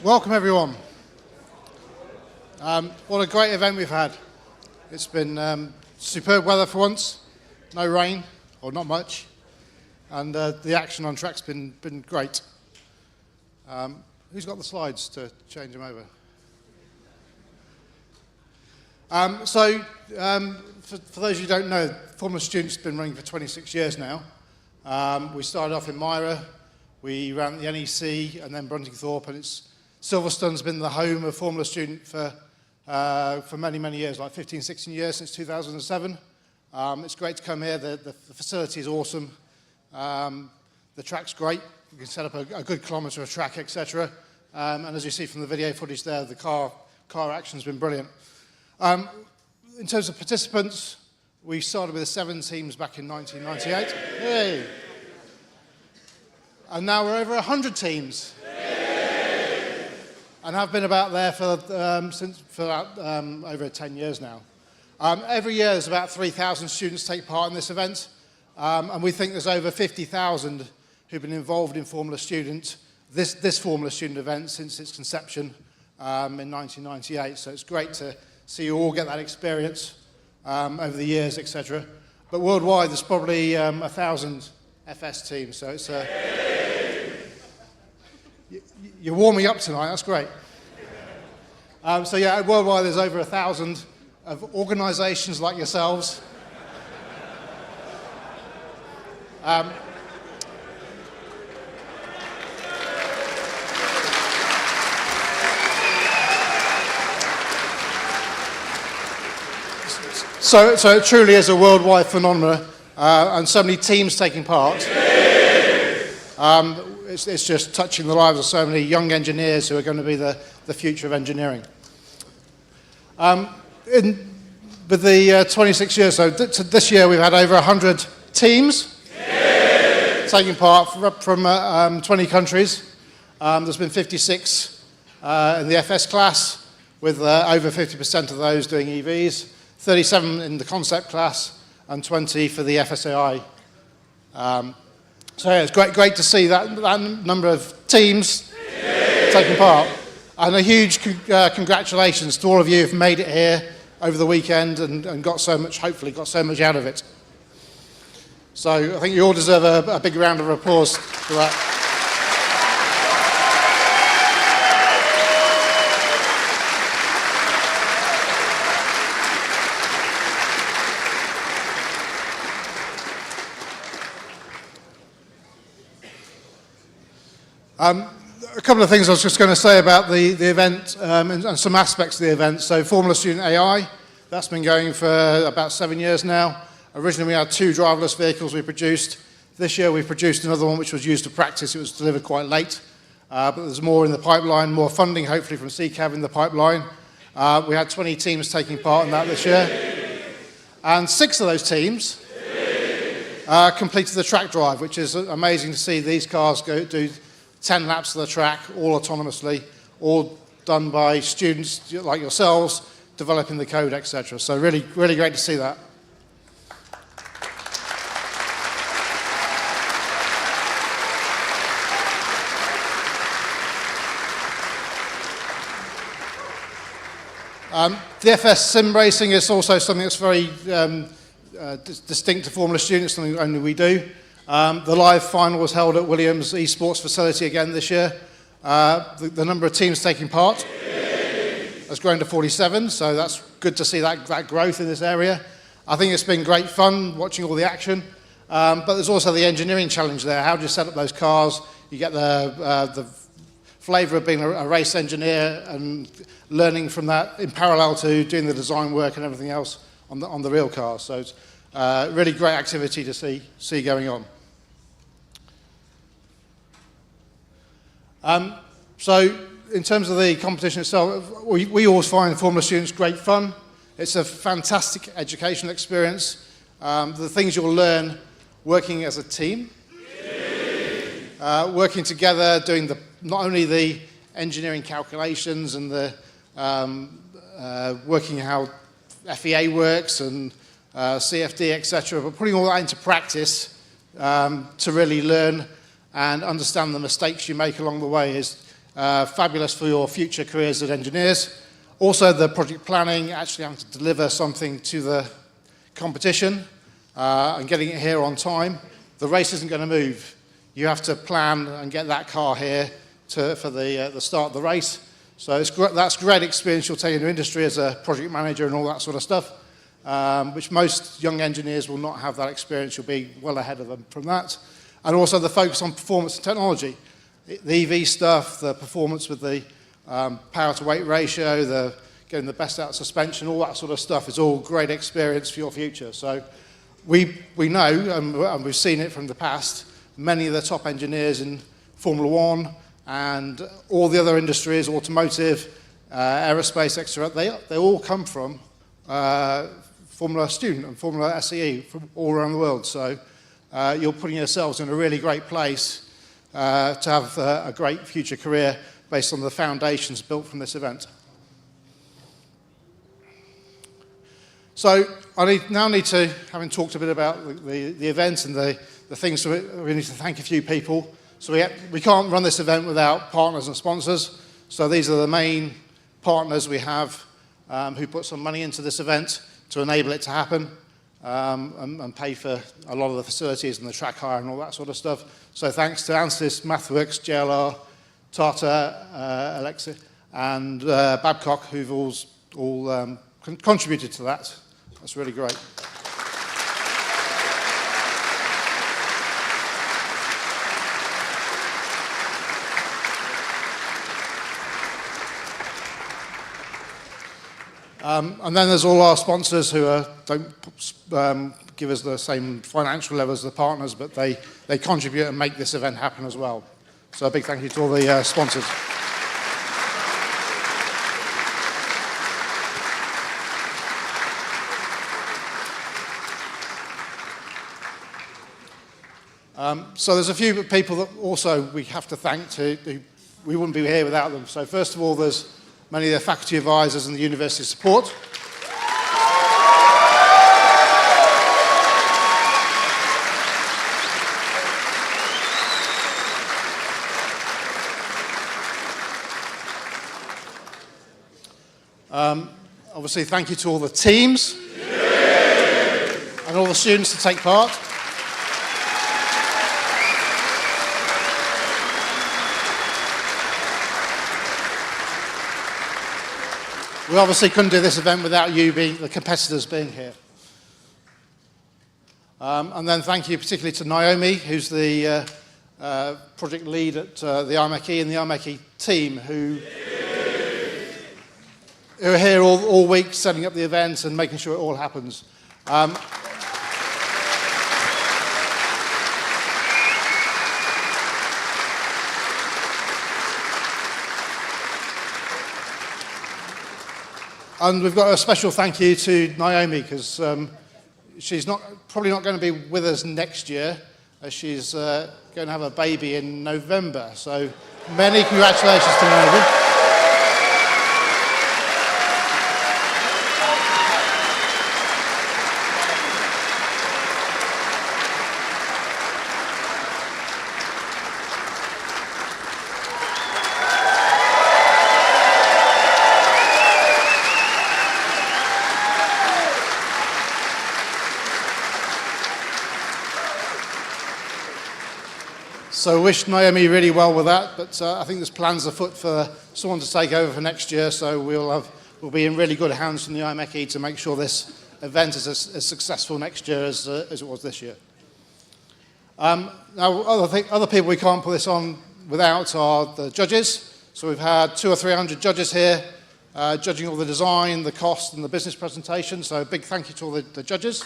Welcome everyone. What a great event we've had. It's been superb weather for once, no rain, or not much, and the action on track's been great. Who's got the slides to change them over? For those of you who don't know, Formula Student's been running for 26 years now. We started off in Myra, we ran the NEC and then Bruntingthorpe, and Silverstone's been the home of Formula Student for many, many years, like 15, 16 years, since 2007. It's great to come here. The facility is awesome. The track's great. You can set up a good kilometre of track, etc. And as you see from the video footage there, the car action's been brilliant. In terms of participants, we started with 7 teams back in 1998. Yay! And now we're over 100 teams. Yay! And have been about there for over 10 years now. Every year there's about 3,000 students take part in this event, and we think there's over 50,000 who've been involved in Formula Student, this Formula Student event since its conception in 1998. So it's great to see you all get that experience over the years, etc. But worldwide there's probably 1,000 FS teams, so it's you're warming up tonight, that's great. So yeah, worldwide there's over 1,000 of organisations like yourselves. So it truly is a worldwide phenomenon, and so many teams taking part. It's just touching the lives of so many young engineers who are going to be the future of engineering. With the 26 years, so this year we've had over 100 teams taking part from 20 countries. There's been 56 in the FS class, with over 50% of those doing EVs, 37 in the concept class, and 20 for the FSAI. So yeah, it's great to see that number of teams taking part. And a huge congratulations to all of you who've made it here over the weekend and got so much, hopefully got so much out of it. So I think you all deserve a big round of applause for that. A couple of things I was just going to say about the event and some aspects of the event. So Formula Student AI, that's been going for about 7 years now. Originally we had 2 driverless vehicles we produced. This year we produced another one which was used to practice. It was delivered quite late, but there's more in the pipeline, more funding hopefully from CCAV in the pipeline. We had 20 teams taking part in that this year. And 6 of those teams completed the track drive, which is amazing to see these cars do 10 laps of the track, all autonomously, all done by students like yourselves, developing the code, etc. So really, really great to see that. The FS sim racing is also something that's very distinct to Formula Student, something only we do. The live final was held at Williams Esports facility again this year. The number of teams taking part has grown to 47, so that's good to see that growth in this area. I think it's been great fun watching all the action, but there's also the engineering challenge there. How do you set up those cars? You get the flavour of being a race engineer and learning from that in parallel to doing the design work and everything else on the real cars. So it's really great activity to see going on. So in terms of the competition itself, we always find Formula Students great fun. It's a fantastic educational experience. The things you'll learn working as a team, working together, doing not only the engineering calculations and the working how FEA works and CFD, etc., but putting all that into practice to really learn and understand the mistakes you make along the way is fabulous for your future careers as engineers. Also, the project planning, actually having to deliver something to the competition and getting it here on time. The race isn't going to move. You have to plan and get that car here for the start of the race. So that's great experience you'll take into industry as a project manager and all that sort of stuff, which most young engineers will not have that experience. You'll be well ahead of them from that. And also the focus on performance and technology. The EV stuff, the performance with the power to weight ratio, the getting the best out of suspension, all that sort of stuff is all great experience for your future. So we know, and we've seen it from the past, many of the top engineers in Formula One and all the other industries, automotive, aerospace, etc., they all come from Formula Student and Formula SEE from all around the world. So you're putting yourselves in a really great place to have a great future career based on the foundations built from this event. So I now need to, having talked a bit about the event and the things, we need to thank a few people. So we can't run this event without partners and sponsors. So these are the main partners we have who put some money into this event to enable it to happen and pay for a lot of the facilities and the track hire and all that sort of stuff. So thanks to Ansys, MathWorks, JLR, Tata, Alexa, and Babcock, who've all contributed to that. That's really great. And then there's all our sponsors who don't give us the same financial level as the partners, but they contribute and make this event happen as well. So a big thank you to all the sponsors. So there's a few people that also we have to thank. We wouldn't be here without them. So first of all, there's many of the faculty advisors and the university support. Obviously, thank you to all the teams and all the students to take part. We obviously couldn't do this event without you the competitors being here. And then thank you particularly to Naomi, who's the project lead at the IMechE and the IMechE team who are here all week setting up the events and making sure it all happens. And we've got a special thank you to Naomi because she's probably not going to be with us next year as she's going to have a baby in November. So many congratulations to Naomi. So wish Naomi really well with that, but I think there's plans afoot for someone to take over for next year, so we'll be in really good hands from the IMechE to make sure this event is as successful next year as it was this year. Now, other people we can't put this on without are the judges. So we've had 200 or 300 judges here judging all the design, the cost, and the business presentation, so a big thank you to all the judges.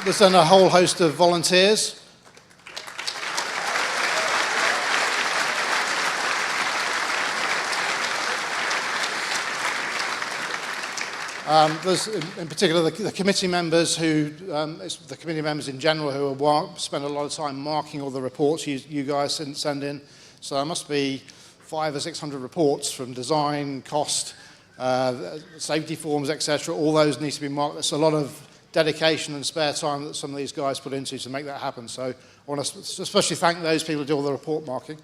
There's then a whole host of volunteers. There's in particular the committee members who, the committee members in general who spend a lot of time marking all the reports you guys send in. So there must be 500 or 600 reports from design, cost, safety forms, etc. All those need to be marked. There's a lot of dedication and spare time that some of these guys put into to make that happen. So I want to especially thank those people who do all the report marking.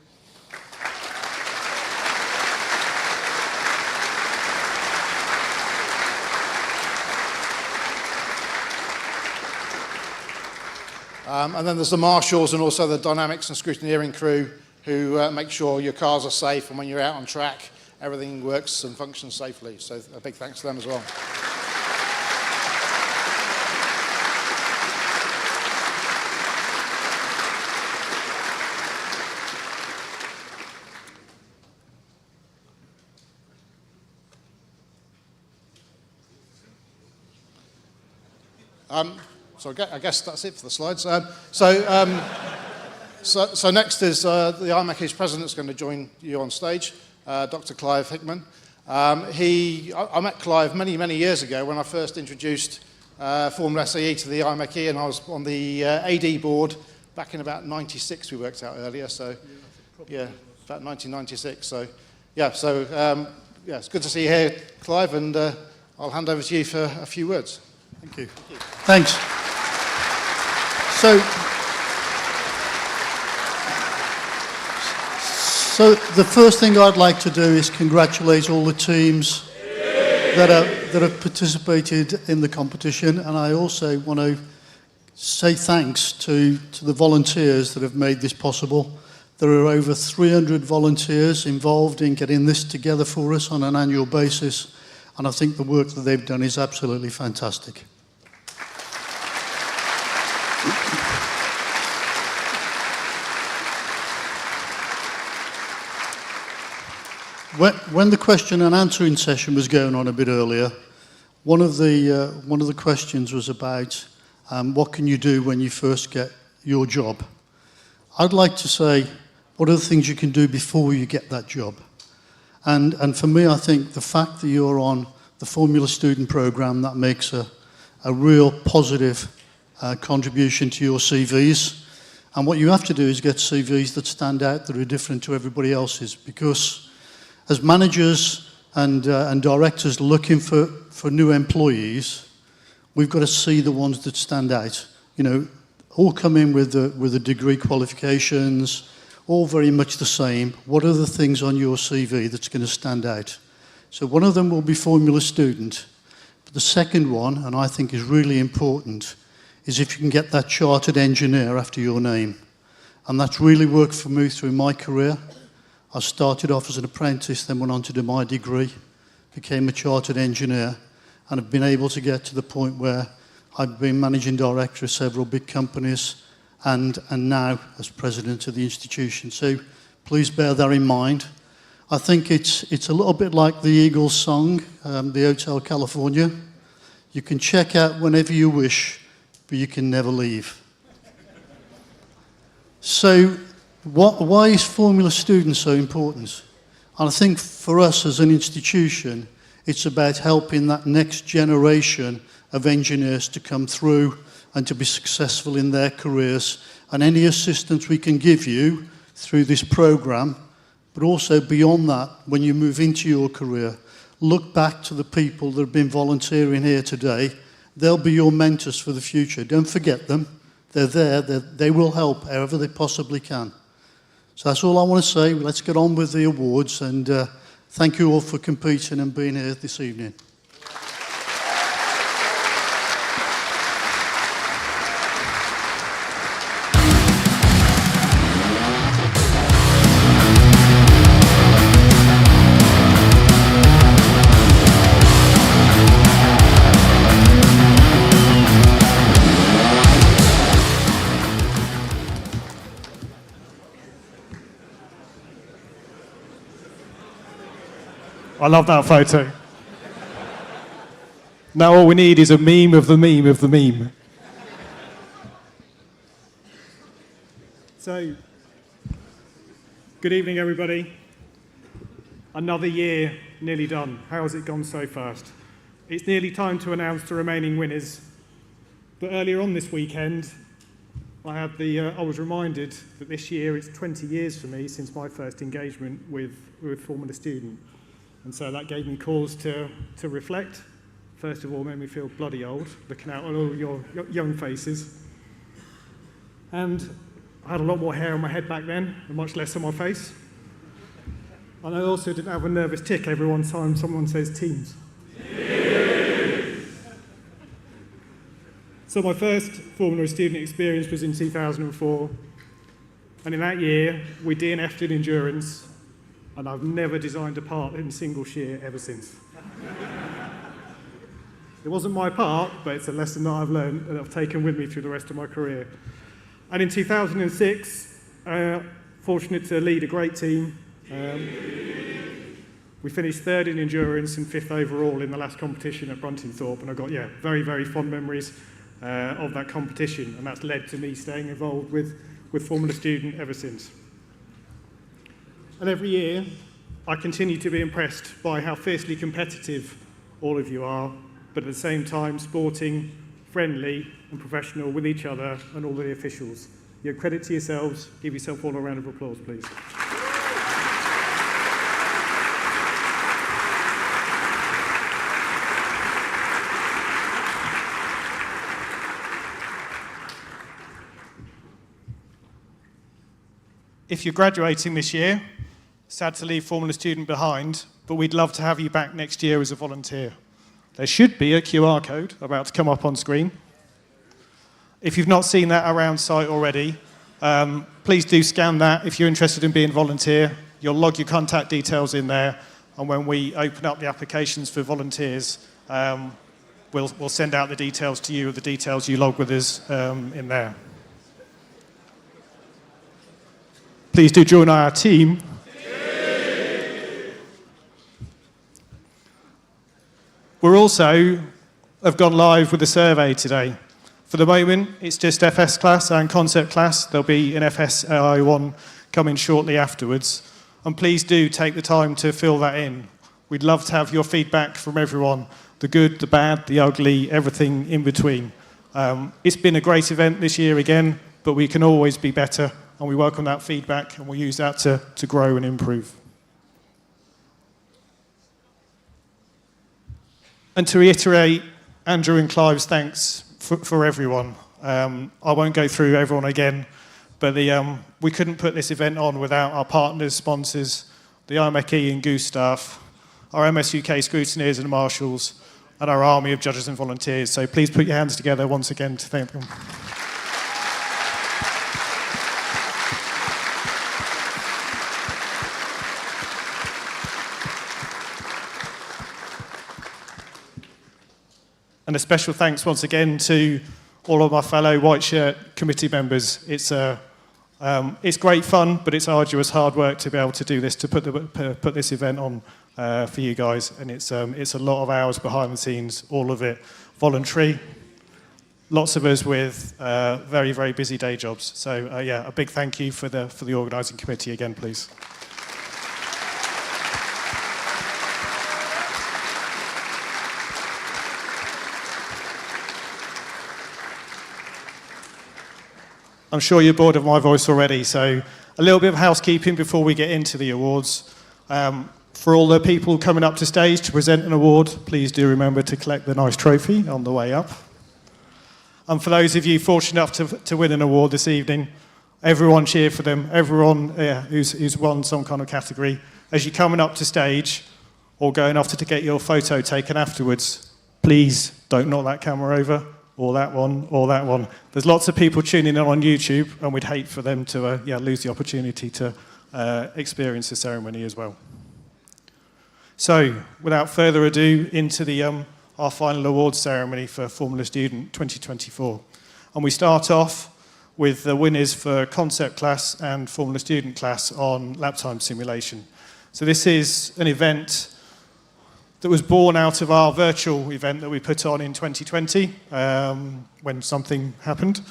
And then there's the marshals and also the dynamics and scrutineering crew who make sure your cars are safe, and when you're out on track, everything works and functions safely. So a big thanks to them as well. So I guess that's it for the slides. So next is the IMechE's president is going to join you on stage, Dr. Clive Hickman. I met Clive many years ago when I first introduced Formula SAE to the IMechE, and I was on the AD board back in about 96. We worked out earlier, so yeah, about 1996. So yeah, yeah, it's good to see you here, Clive, and I'll hand over to you for a few words. Thank you. Thanks. So the first thing I'd like to do is congratulate all the teams that have participated in the competition, and I also want to say thanks to the volunteers that have made this possible. There are over 300 volunteers involved in getting this together for us on an annual basis, and I think the work that they've done is absolutely fantastic. When the question and answering session was going on a bit earlier, one of the questions was about what can you do when you first get your job. I'd like to say, what are the things you can do before you get that job? And for me, I think the fact that you're on the Formula Student Programme, that makes a real positive contribution to your CVs. And what you have to do is get CVs that stand out, that are different to everybody else's, because as managers and directors looking for new employees, we've got to see the ones that stand out. You know, all come in with the degree qualifications, all very much the same. What are the things on your CV that's going to stand out? So one of them will be Formula Student. But the second one, and I think is really important, is if you can get that Chartered Engineer after your name. And that's really worked for me through my career. I started off as an apprentice, then went on to do my degree, became a Chartered Engineer, and have been able to get to the point where I've been Managing Director of several big companies and now as President of the institution. So please bear that in mind. I think it's a little bit like the Eagles song, the Hotel California. You can check out whenever you wish, but you can never leave. So why is Formula Student so important? And I think for us as an institution, it's about helping that next generation of engineers to come through and to be successful in their careers. And any assistance we can give you through this programme, but also beyond that, when you move into your career, look back to the people that have been volunteering here today. They'll be your mentors for the future. Don't forget them. They're there. They will help however they possibly can. So that's all I want to say. Let's get on with the awards, and thank you all for competing and being here this evening. I love that photo. Now all we need is a meme of the meme of the meme. So, good evening everybody. Another year nearly done. How has it gone so fast? It's nearly time to announce the remaining winners. But earlier on this weekend, I was reminded that this year it's 20 years for me since my first engagement with Formula Student. And so that gave me cause to reflect. First of all, made me feel bloody old, looking out at all your young faces. And I had a lot more hair on my head back then, and much less on my face. And I also didn't have a nervous tick every one time someone says teams. So my first Formula student experience was in 2004. And in that year, we DNF'd in endurance, and I've never designed a part in single shear ever since. It wasn't my part, but it's a lesson that I've learned and I've taken with me through the rest of my career. And in 2006, fortunate to lead a great team. We finished third in endurance and fifth overall in the last competition at Bruntingthorpe, and I got, very, very fond memories of that competition, and that's led to me staying involved with Formula Student ever since. And every year, I continue to be impressed by how fiercely competitive all of you are, but at the same time sporting, friendly and professional with each other and all the officials. You have credit to yourselves. Give yourself all a round of applause, please. If you're graduating this year, sad to leave Formula Student behind, but we'd love to have you back next year as a volunteer. There should be a QR code about to come up on screen. If you've not seen that around site already, please do scan that. If you're interested in being a volunteer, you'll log your contact details in there, and when we open up the applications for volunteers, we'll send out the details to you of the details you log with us in there. Please do join our team. We're also have gone live with a survey today. For the moment, it's just FS class and concept class. There'll be an FSAI one coming shortly afterwards. And please do take the time to fill that in. We'd love to have your feedback from everyone, the good, the bad, the ugly, everything in between. It's been a great event this year again, but we can always be better, and we welcome that feedback, and we'll use that to grow and improve. And to reiterate Andrew and Clive's thanks for everyone. I won't go through everyone again, but we couldn't put this event on without our partners, sponsors, the IMechE and Goose staff, our MS UK scrutineers and marshals, and our army of judges and volunteers. So please put your hands together once again to thank them. And a special thanks once again to all of my fellow white shirt committee members. It's great fun, but it's arduous hard work to be able to do this, to put this event on for you guys. And it's a lot of hours behind the scenes, all of it voluntary. Lots of us with very, very busy day jobs. So a big thank you for the organising committee again, please. I'm sure you're bored of my voice already, so a little bit of housekeeping before we get into the awards. For all the people coming up to stage to present an award, please do remember to collect the nice trophy on the way up. And for those of you fortunate enough to win an award this evening, everyone cheer for them, everyone who's won some kind of category. As you're coming up to stage or going off to get your photo taken afterwards, please don't knock that camera over. Or that one, or that one. There's lots of people tuning in on YouTube, and we'd hate for them to lose the opportunity to experience the ceremony as well. So, without further ado, into our final awards ceremony for Formula Student 2024. And we start off with the winners for Concept Class and Formula Student Class on lap time simulation. So this is an event that was born out of our virtual event that we put on in 2020 when something happened.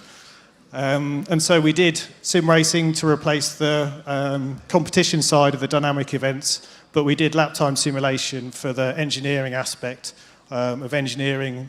And so we did sim racing to replace the competition side of the dynamic events, but we did lap time simulation for the engineering aspect of engineering,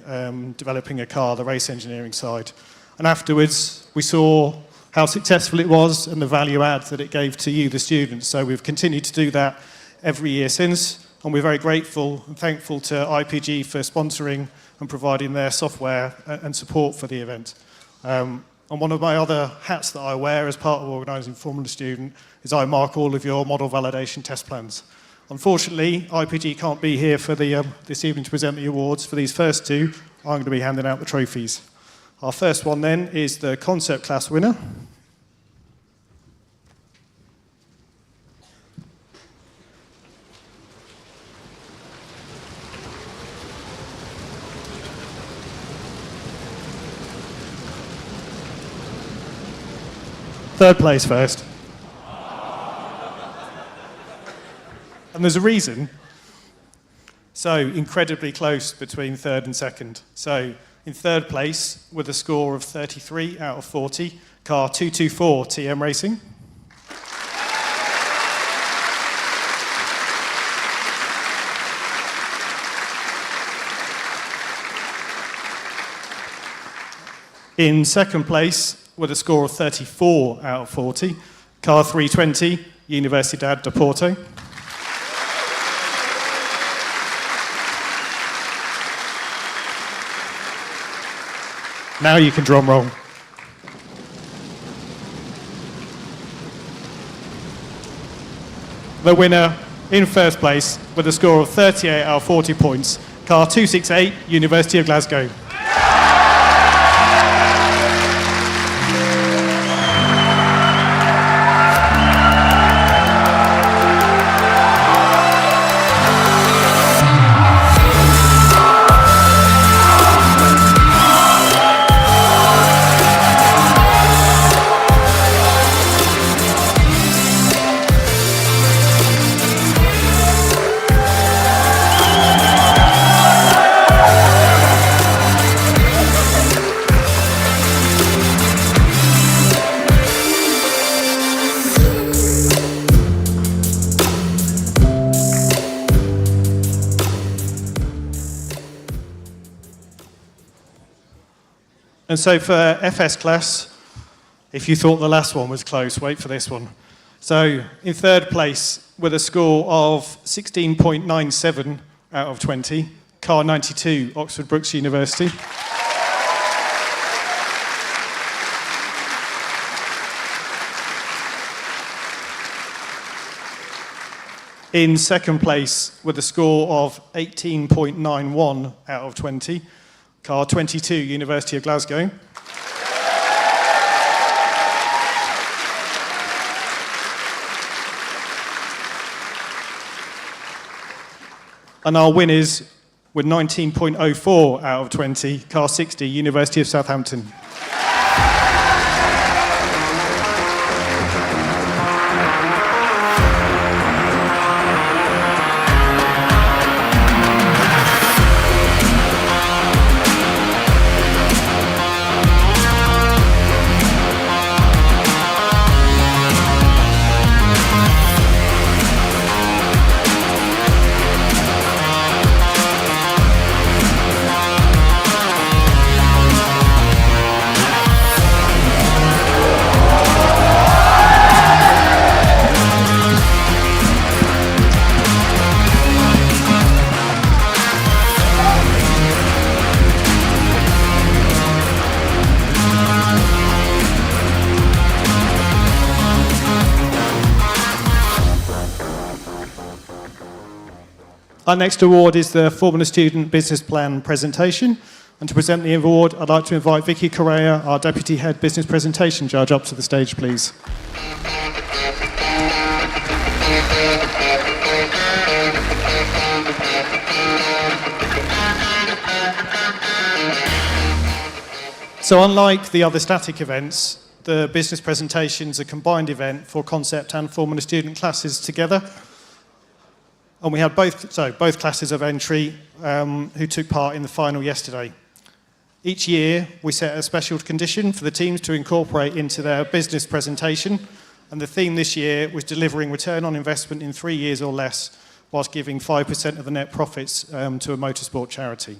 developing a car, the race engineering side. And afterwards, we saw how successful it was and the value add that it gave to you, the students. So we've continued to do that every year since. and we're very grateful and thankful to IPG for sponsoring and providing their software and support for the event. And one of my other hats that I wear as part of organising Formula Student is I mark all of your model validation test plans. Unfortunately, IPG can't be here for this evening to present the awards. For these first two, I'm going to be handing out the trophies. Our first one then is the concept class winner. Third place first. And there's a reason. So incredibly close between third and second. So in third place with a score of 33 out of 40, car 224 TM Racing. In second place with a score of 34 out of 40, car 320 Universidad de Porto. Now you can drum roll. The winner in first place with a score of 38 out of 40 points, car 268, University of Glasgow. And so for FS class, if you thought the last one was close, wait for this one. So in third place with a score of 16.97 out of 20, car 92, Oxford Brookes University. In second place with a score of 18.91 out of 20, car 22, University of Glasgow. And our winners with 19.04 out of 20, car 60, University of Southampton. Our next award is the Formula Student Business Plan presentation. And to present the award, I'd like to invite Vicky Correa, our Deputy Head Business Presentation Judge, up to the stage, please. So unlike the other static events, the business presentation is a combined event for concept and Formula Student classes together. And we had both classes of entry who took part in the final yesterday. Each year, we set a special condition for the teams to incorporate into their business presentation. And the theme this year was delivering return on investment in 3 years or less, whilst giving 5% of the net profits to a motorsport charity.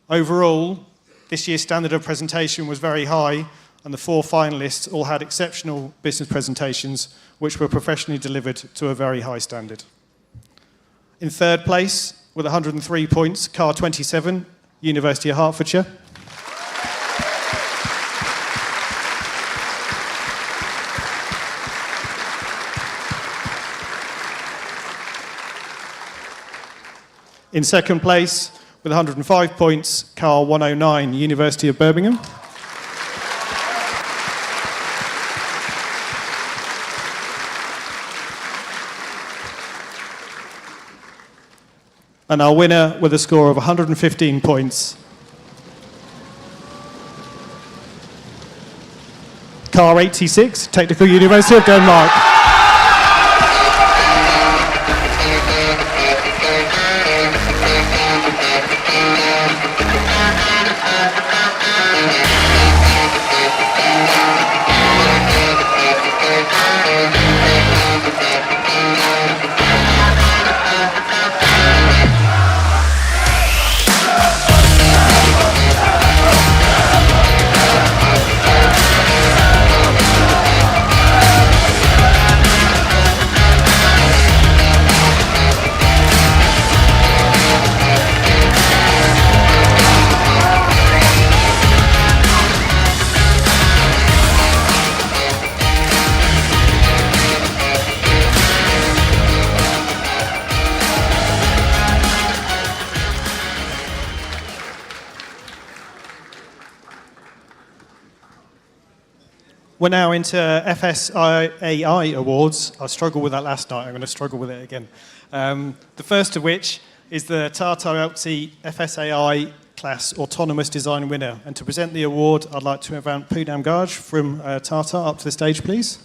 Overall, this year's standard of presentation was very high, and the 4 finalists all had exceptional business presentations, which were professionally delivered to a very high standard. In third place, with 103 points, car 27, University of Hertfordshire. In second place, with 105 points, car 109, University of Birmingham. And our winner with a score of 115 points, car 86, Technical University of Denmark. We're now into FSAI Awards. I struggled with that last night. I'm going to struggle with it again. The first of which is the Tata Eltsy FSAI class Autonomous Design winner. And to present the award, I'd like to invite Poonam Garg from Tata up to the stage, please.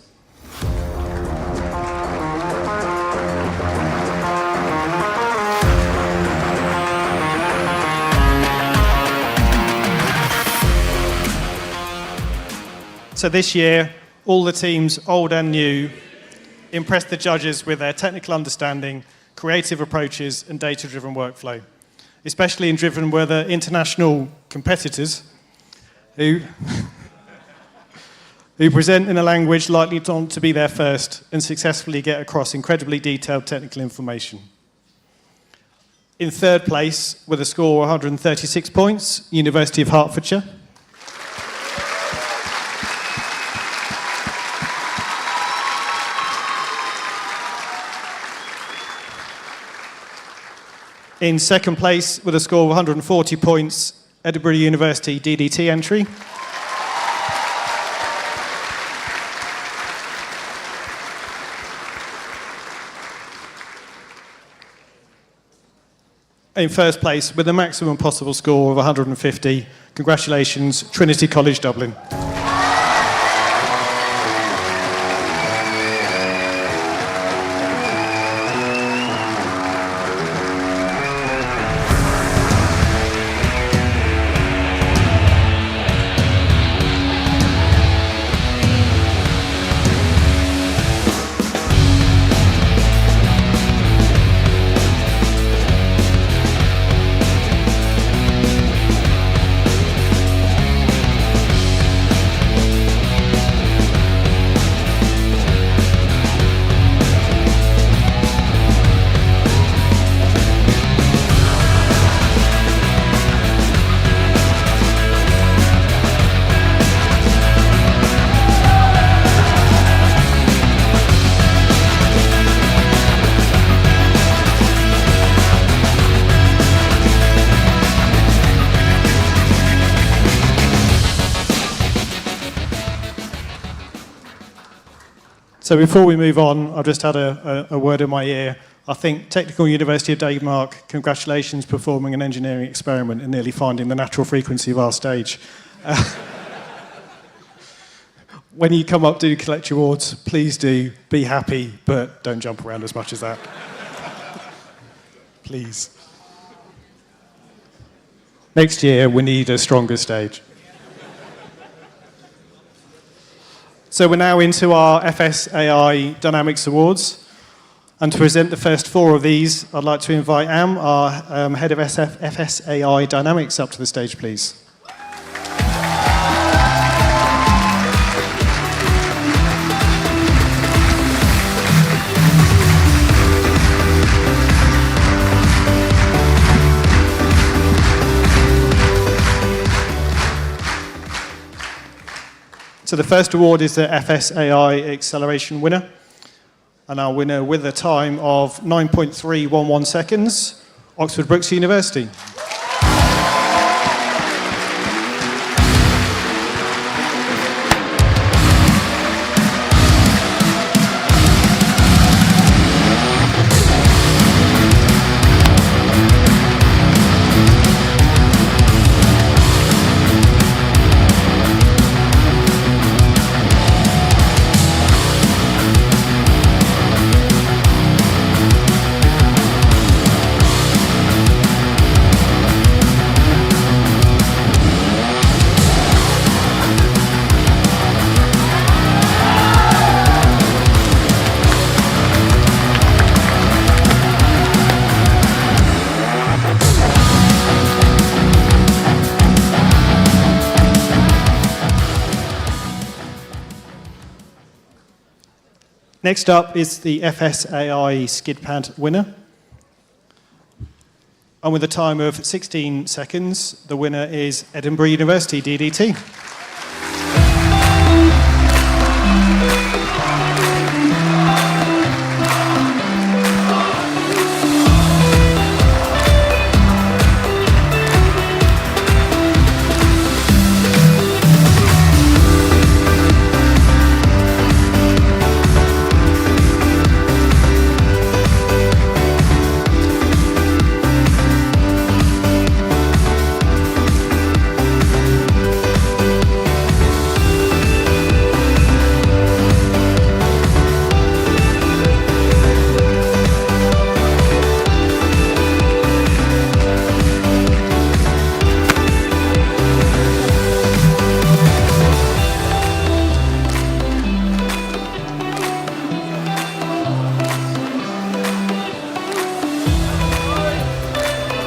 So this year, all the teams, old and new, impressed the judges with their technical understanding, creative approaches, and data-driven workflow. Especially in driven were the international competitors who present in a language likely to be their first and successfully get across incredibly detailed technical information. In third place, with a score of 136 points, University of Hertfordshire. In second place, with a score of 140 points, Edinburgh University DDT entry. In first place, with a maximum possible score of 150, congratulations, Trinity College Dublin. So before we move on, I've just had a word in my ear. I think Technical University of Denmark, congratulations performing an engineering experiment and nearly finding the natural frequency of our stage. When you come up to collect your awards, please do be happy, but don't jump around as much as that. Please. Next year, we need a stronger stage. So we're now into our FSAI Dynamics Awards. And to present the first four of these, I'd like to invite Am, our head of FSAI Dynamics, up to the stage, please. So the first award is the FSAI Acceleration winner. And our winner with a time of 9.311 seconds, Oxford Brookes University. Next up is the FSAI Skid Pad winner. And with a time of 16 seconds, the winner is Edinburgh University, DDT.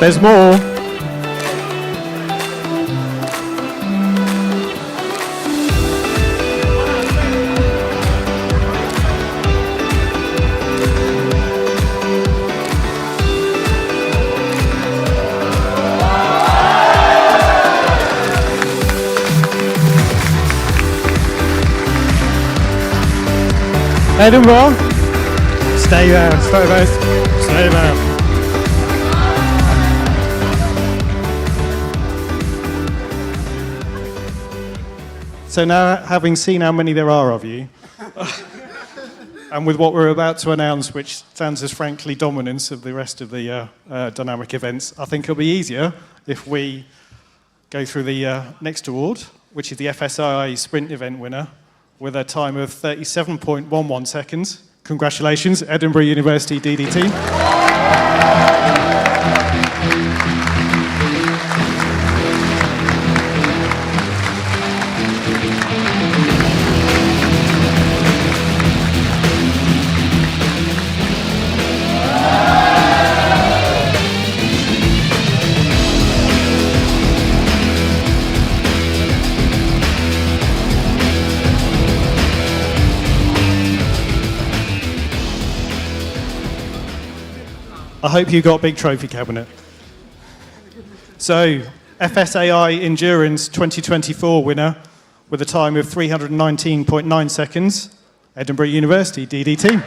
There's more. Edinburgh, stay there, stay there. So now, having seen how many there are of you, and with what we're about to announce, which stands as frankly dominance of the rest of the dynamic events, I think it'll be easier if we go through the next award, which is the FSI Sprint event winner, with a time of 37.11 seconds. Congratulations, Edinburgh University DDT. I hope you got a big trophy cabinet. So, FSAI Endurance 2024 winner with a time of 319.9 seconds, Edinburgh University, DDT.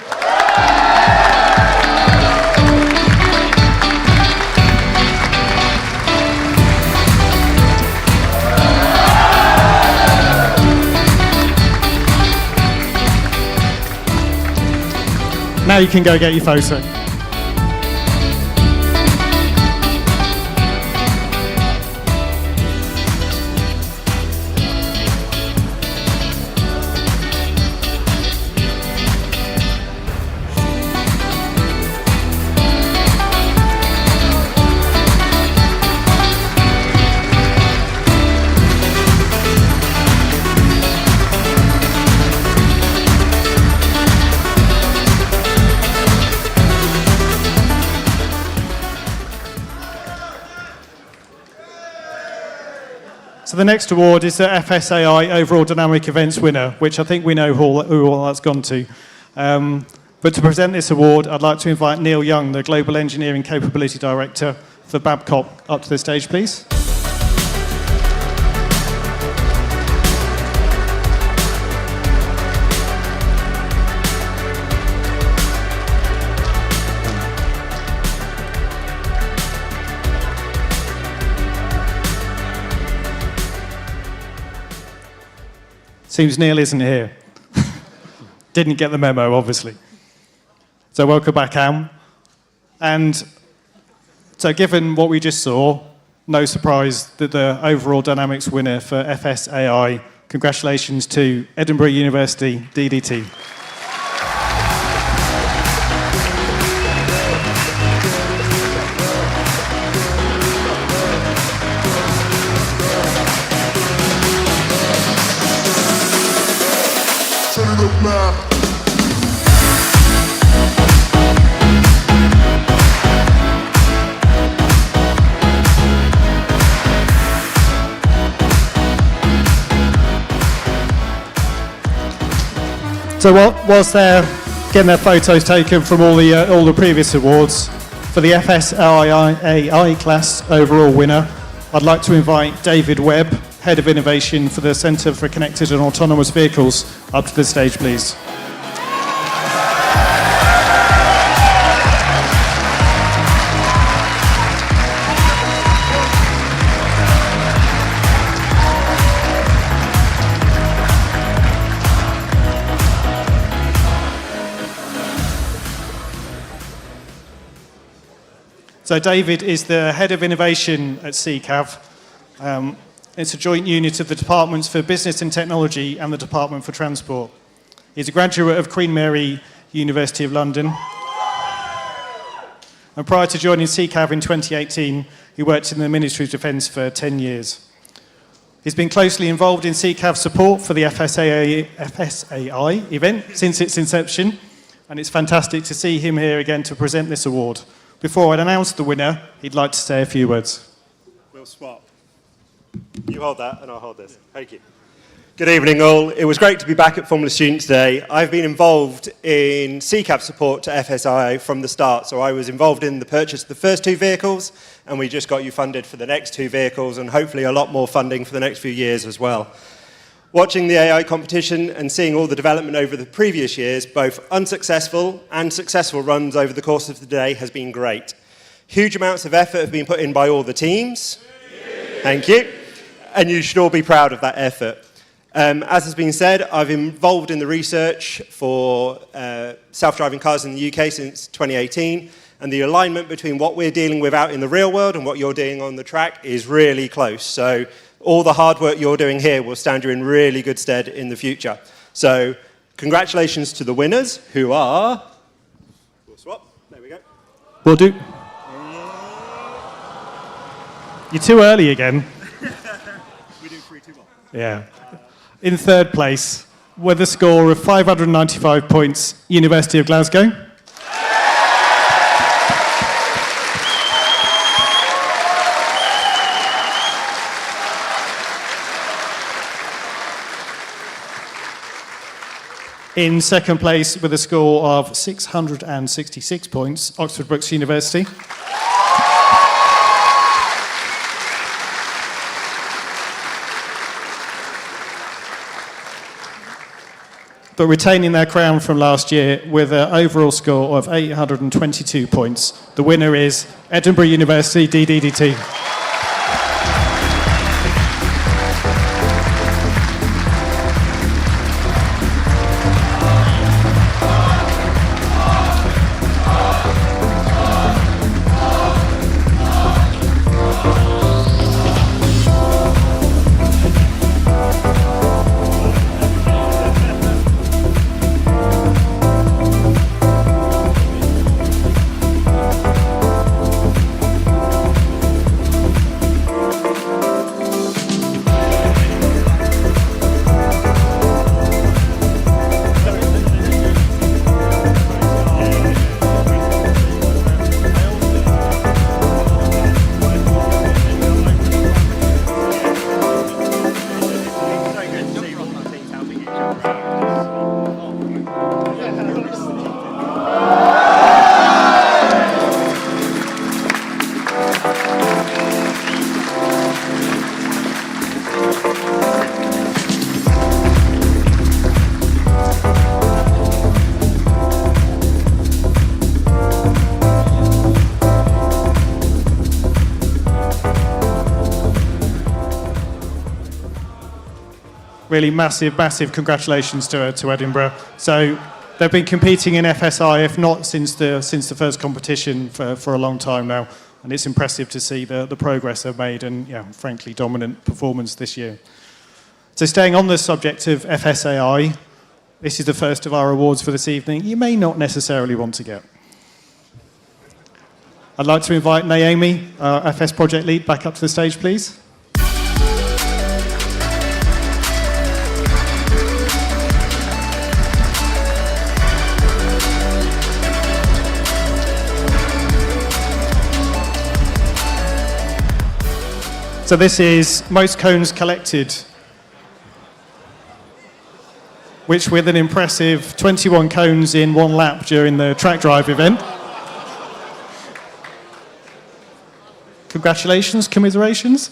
Now you can go get your photo. So the next award is the FSAI Overall Dynamic Events winner, which I think we know who all that's gone to. But to present this award, I'd like to invite Neil Young, the Global Engineering Capability Director for Babcock, up to the stage, please. Seems Neil isn't here. Didn't get the memo, obviously. So welcome back, Am. And so given what we just saw, no surprise that the overall dynamics winner for FSAI, congratulations to Edinburgh University, DDT. Turn it up now. So whilst they're getting their photos taken from all the previous awards, for the FSAI class overall winner, I'd like to invite David Webb, Head of Innovation for the Centre for Connected and Autonomous Vehicles, up to the stage, please. So David is the Head of Innovation at CCAV. It's a joint unit of the Departments for Business and Technology and the Department for Transport. He's a graduate of Queen Mary University of London. And prior to joining CCAV in 2018, he worked in the Ministry of Defence for 10 years. He's been closely involved in CCAV support for the FSAI event since its inception, and it's fantastic to see him here again to present this award. Before I announce the winner, he'd like to say a few words. We'll swap. You hold that and I'll hold this. Thank you. Good evening all. It was great to be back at Formula Students Day. I've been involved in CCAV support to FSI from the start. So I was involved in the purchase of the first 2 vehicles, and we just got you funded for the next 2 vehicles and hopefully a lot more funding for the next few years as well. Watching the AI competition and seeing all the development over the previous years, both unsuccessful and successful runs over the course of the day, has been great. Huge amounts of effort have been put in by all the teams. Thank you. And you should all be proud of that effort. As has been said, I've been involved in the research for self-driving cars in the UK since 2018, and the alignment between what we're dealing with out in the real world and what you're doing on the track is really close. So all the hard work you're doing here will stand you in really good stead in the future. So congratulations to the winners, who are... We'll swap. There we go. Will do. You're too early again. We do 3, 2, 1. Yeah. In third place, with a score of 595 points, University of Glasgow. In second place, with a score of 666 points, Oxford Brookes University. But retaining their crown from last year with an overall score of 822 points. The winner is Edinburgh University, DDT. really massive, massive congratulations to Edinburgh. So they've been competing in FSI, if not since the first competition, for a long time now. And it's impressive to see the progress they've made and, yeah, frankly, dominant performance this year. So staying on the subject of FSAI, this is the first of our awards for this evening. You may not necessarily want to get. I'd like to invite Naomi, our FS project lead, back up to the stage, please. So this is most cones collected, which with an impressive 21 cones in one lap during the track drive event. Congratulations, commiserations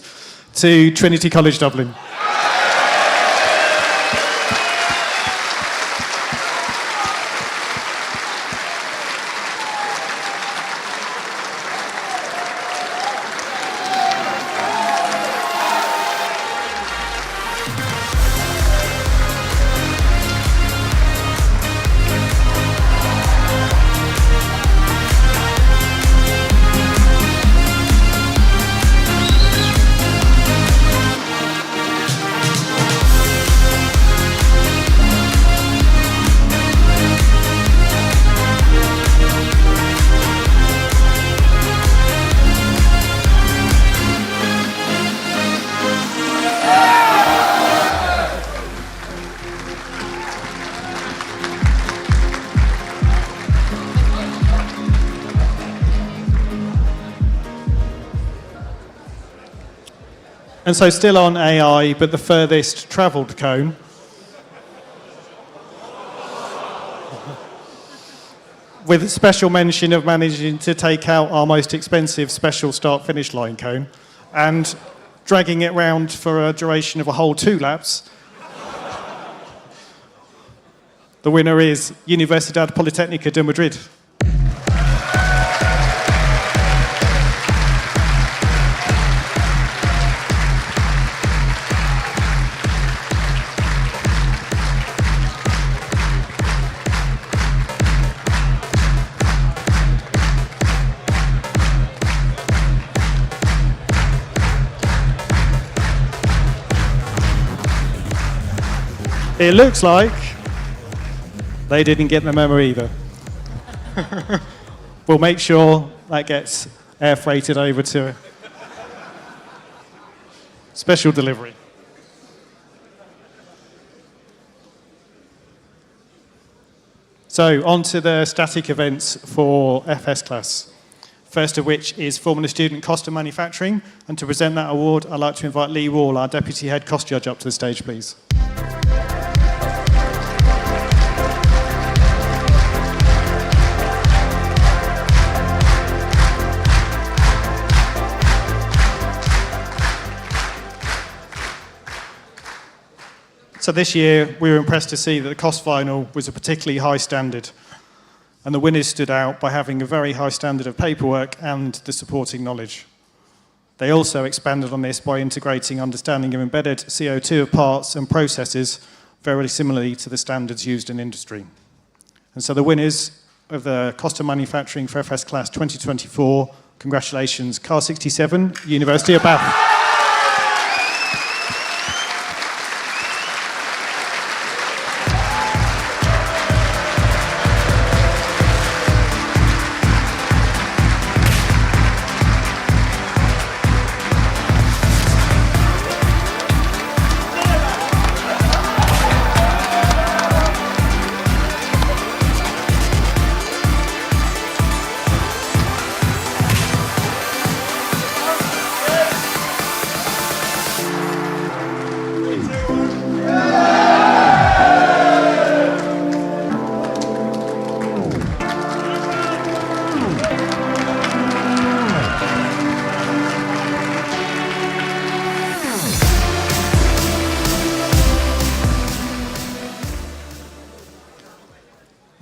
to Trinity College Dublin. And so still on AI, but the furthest travelled cone. With special mention of managing to take out our most expensive special start-finish line cone and dragging it round for a duration of a whole 2 laps. The winner is Universidad Politécnica de Madrid. It looks like they didn't get the memo either. We'll make sure that gets air freighted over to special delivery. So on to the static events for FS class. First of which is Formula Student Cost of Manufacturing. And to present that award, I'd like to invite Lee Wall, our Deputy Head Cost Judge, up to the stage, please. So this year, we were impressed to see that the cost final was a particularly high standard. And the winners stood out by having a very high standard of paperwork and the supporting knowledge. They also expanded on this by integrating understanding of embedded CO2 of parts and processes very similarly to the standards used in industry. And so the winners of the cost of manufacturing for FS Class 2024, congratulations, Car 67, University of Bath.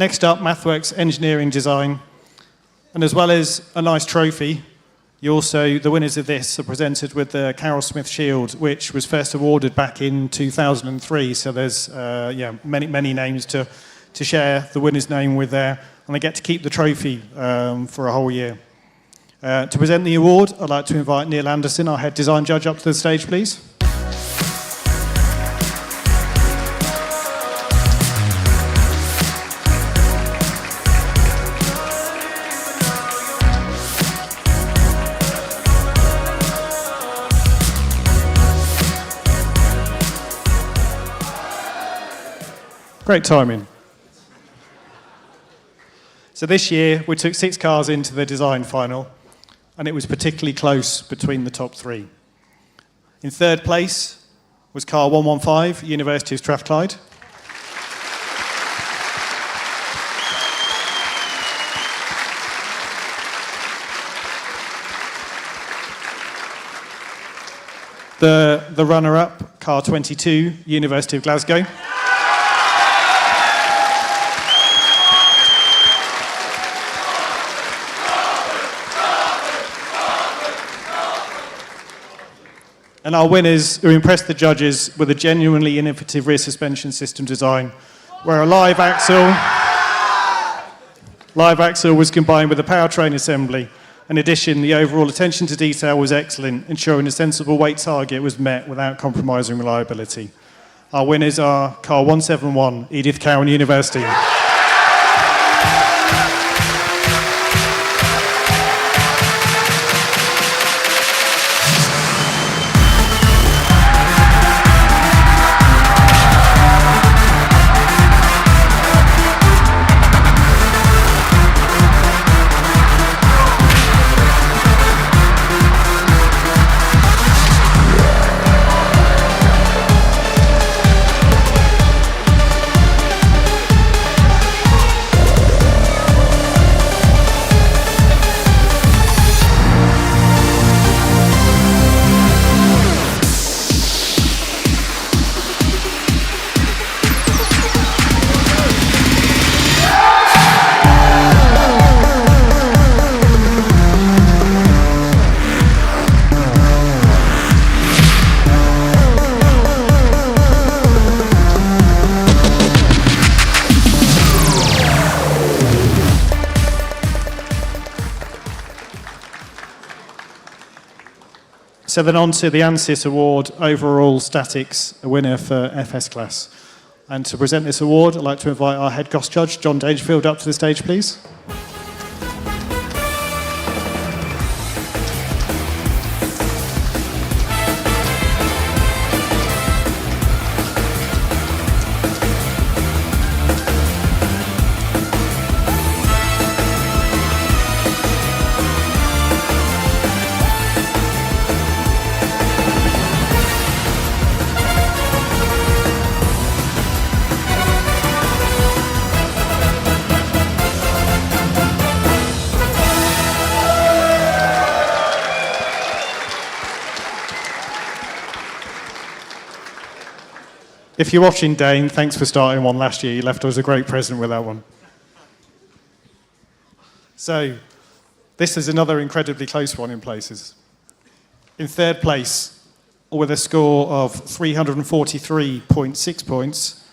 Next up, MathWorks Engineering Design. And as well as a nice trophy, The winners of this are presented with the Carol Smith Shield, which was first awarded back in 2003. So there's many names to share the winner's name with there, and they get to keep the trophy for a whole year. To present the award, I'd like to invite Neil Anderson, our head design judge, up to the stage, please. Great timing. So this year, we took 6 cars into the design final, and it was particularly close between the top 3. In third place was car 115, University of Strathclyde. The runner-up, car 22, University of Glasgow. And our winners who impressed the judges with a genuinely innovative rear suspension system design, where a live axle was combined with a powertrain assembly. In addition, the overall attention to detail was excellent, ensuring a sensible weight target was met without compromising reliability. Our winners are car 171, Edith Cowan University. So then on to the ANSYS Award, Overall Statics, a winner for FS Class. And to present this award, I'd like to invite our head GOS judge, John Dangerfield, up to the stage, please. If you're watching, Dane, thanks for starting one last year. You left us a great present with that one. So, this is another incredibly close one in places. In third place, with a score of 343.6 points,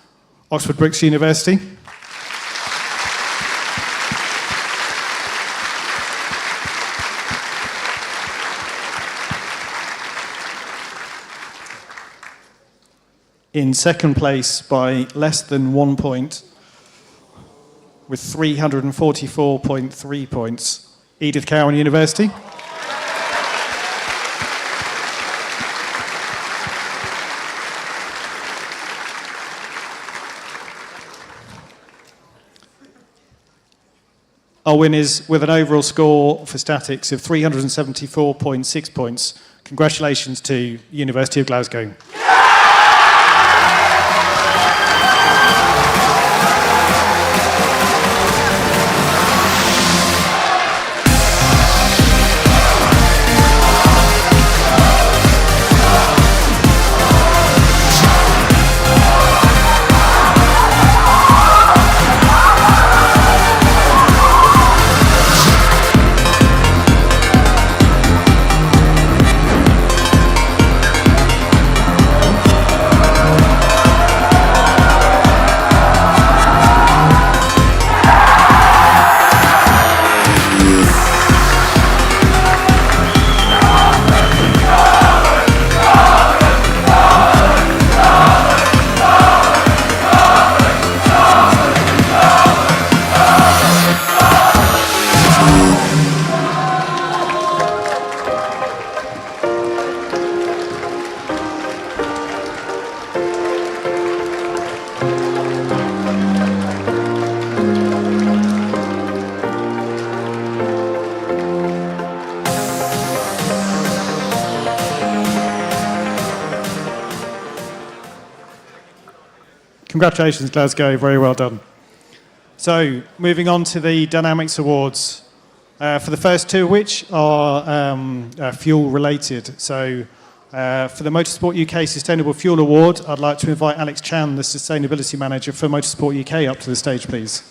Oxford Brookes University. In second place by less than 1 point, with 344.3 points, Edith Cowan University. Our winners with an overall score for statics of 374.6 points. Congratulations to University of Glasgow. Congratulations, Glasgow. Very well done. So, moving on to the Dynamics Awards, for the first two of which are fuel-related. So, for the Motorsport UK Sustainable Fuel Award, I'd like to invite Alex Chan, the Sustainability Manager for Motorsport UK, up to the stage, please.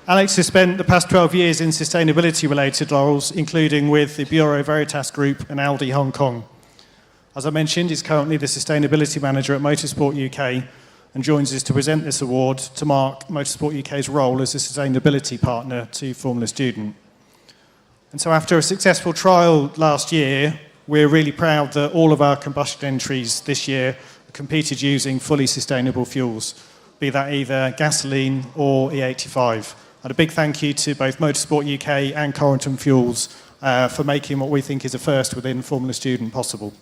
Alex has spent the past 12 years in sustainability-related roles, including with the Bureau Veritas Group and Aldi Hong Kong. As I mentioned, he's currently the Sustainability Manager at Motorsport UK and joins us to present this award to mark Motorsport UK's role as a sustainability partner to Formula Student. And so after a successful trial last year, we're really proud that all of our combustion entries this year competed using fully sustainable fuels, be that either gasoline or E85. And a big thank you to both Motorsport UK and Corrington Fuels for making what we think is a first within Formula Student possible.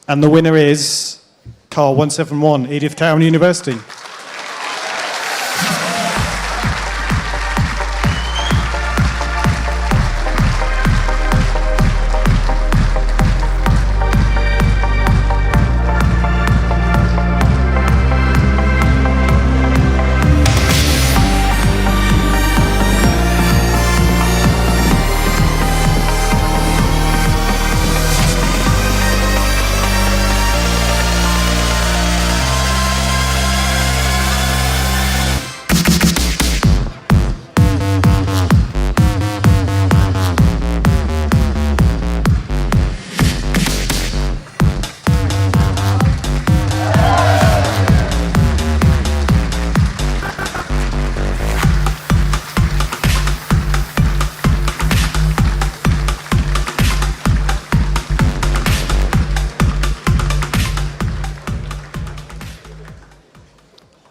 And the winner is car 171, Edith Cowan University.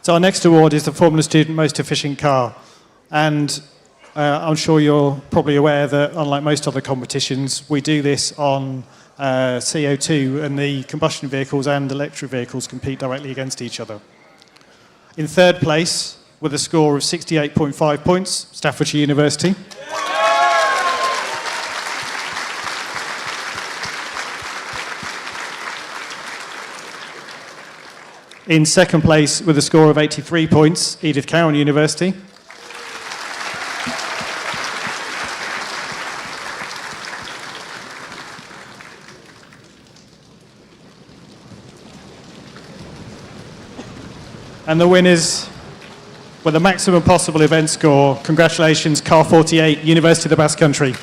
So our next award is the Formula Student Most Efficient Car. And I'm sure you're probably aware that, unlike most other competitions, we do this on CO2, and the combustion vehicles and electric vehicles compete directly against each other. In third place, with a score of 68.5 points, Staffordshire University. In second place, with a score of 83 points, Edith Cowan University. And the winners, with the maximum possible event score, congratulations, Car 48, University of the Basque Country.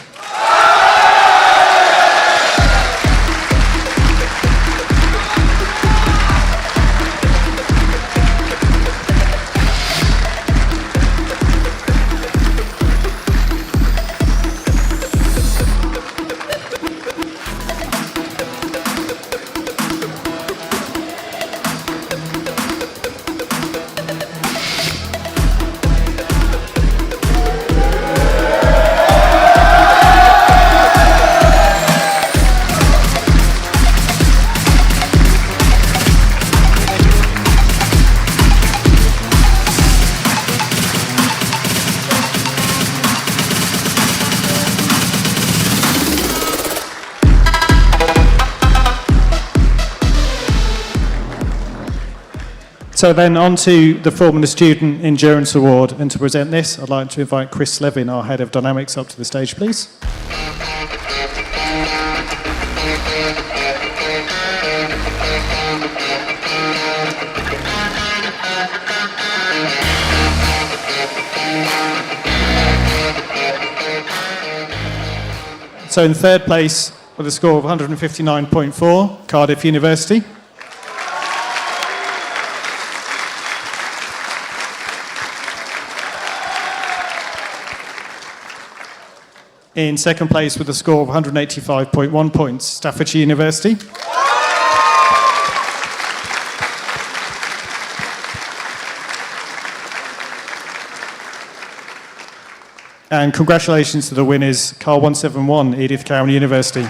So then on to the Formula Student Endurance Award, and to present this, I'd like to invite Chris Slevin, our Head of Dynamics, up to the stage, please. So in third place, with a score of 159.4, Cardiff University. In second place with a score of 185.1 points, Staffordshire University. And congratulations to the winners, Car 171, Edith Cowan University.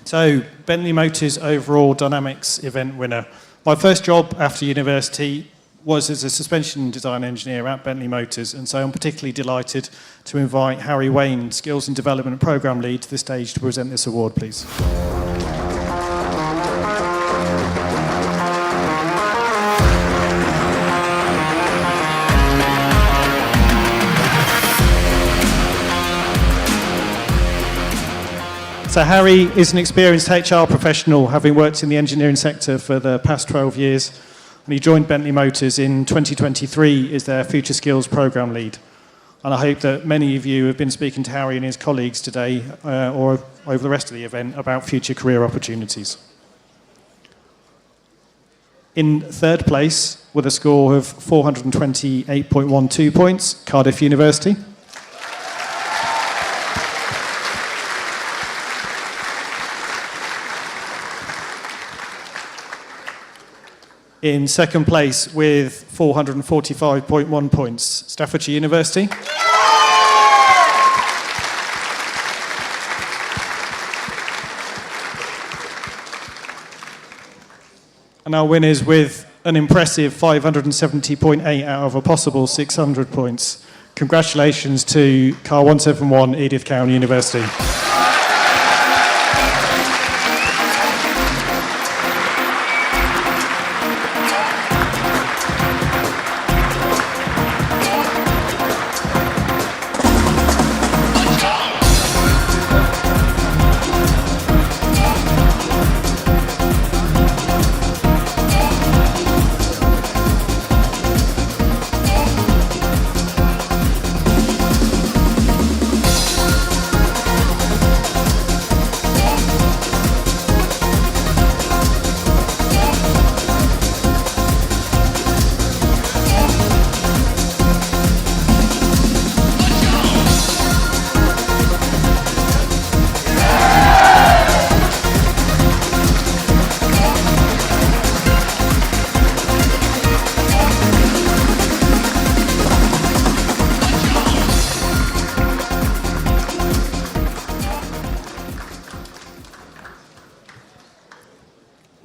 So, Bentley Motors overall dynamics event winner. My first job after university was as a suspension design engineer at Bentley Motors, and so I'm particularly delighted to invite Harry Wayne, Skills and Development Programme Lead, to the stage to present this award, please. So Harry is an experienced HR professional, having worked in the engineering sector for the past 12 years, and he joined Bentley Motors in 2023 as their Future Skills Programme Lead. And I hope that many of you have been speaking to Harry and his colleagues today, or over the rest of the event, about future career opportunities. In third place, with a score of 428.12 points, Cardiff University. In second place with 445.1 points, Staffordshire University. And our winners with an impressive 570.8 out of a possible 600 points. Congratulations to Car 171, Edith Cowan University.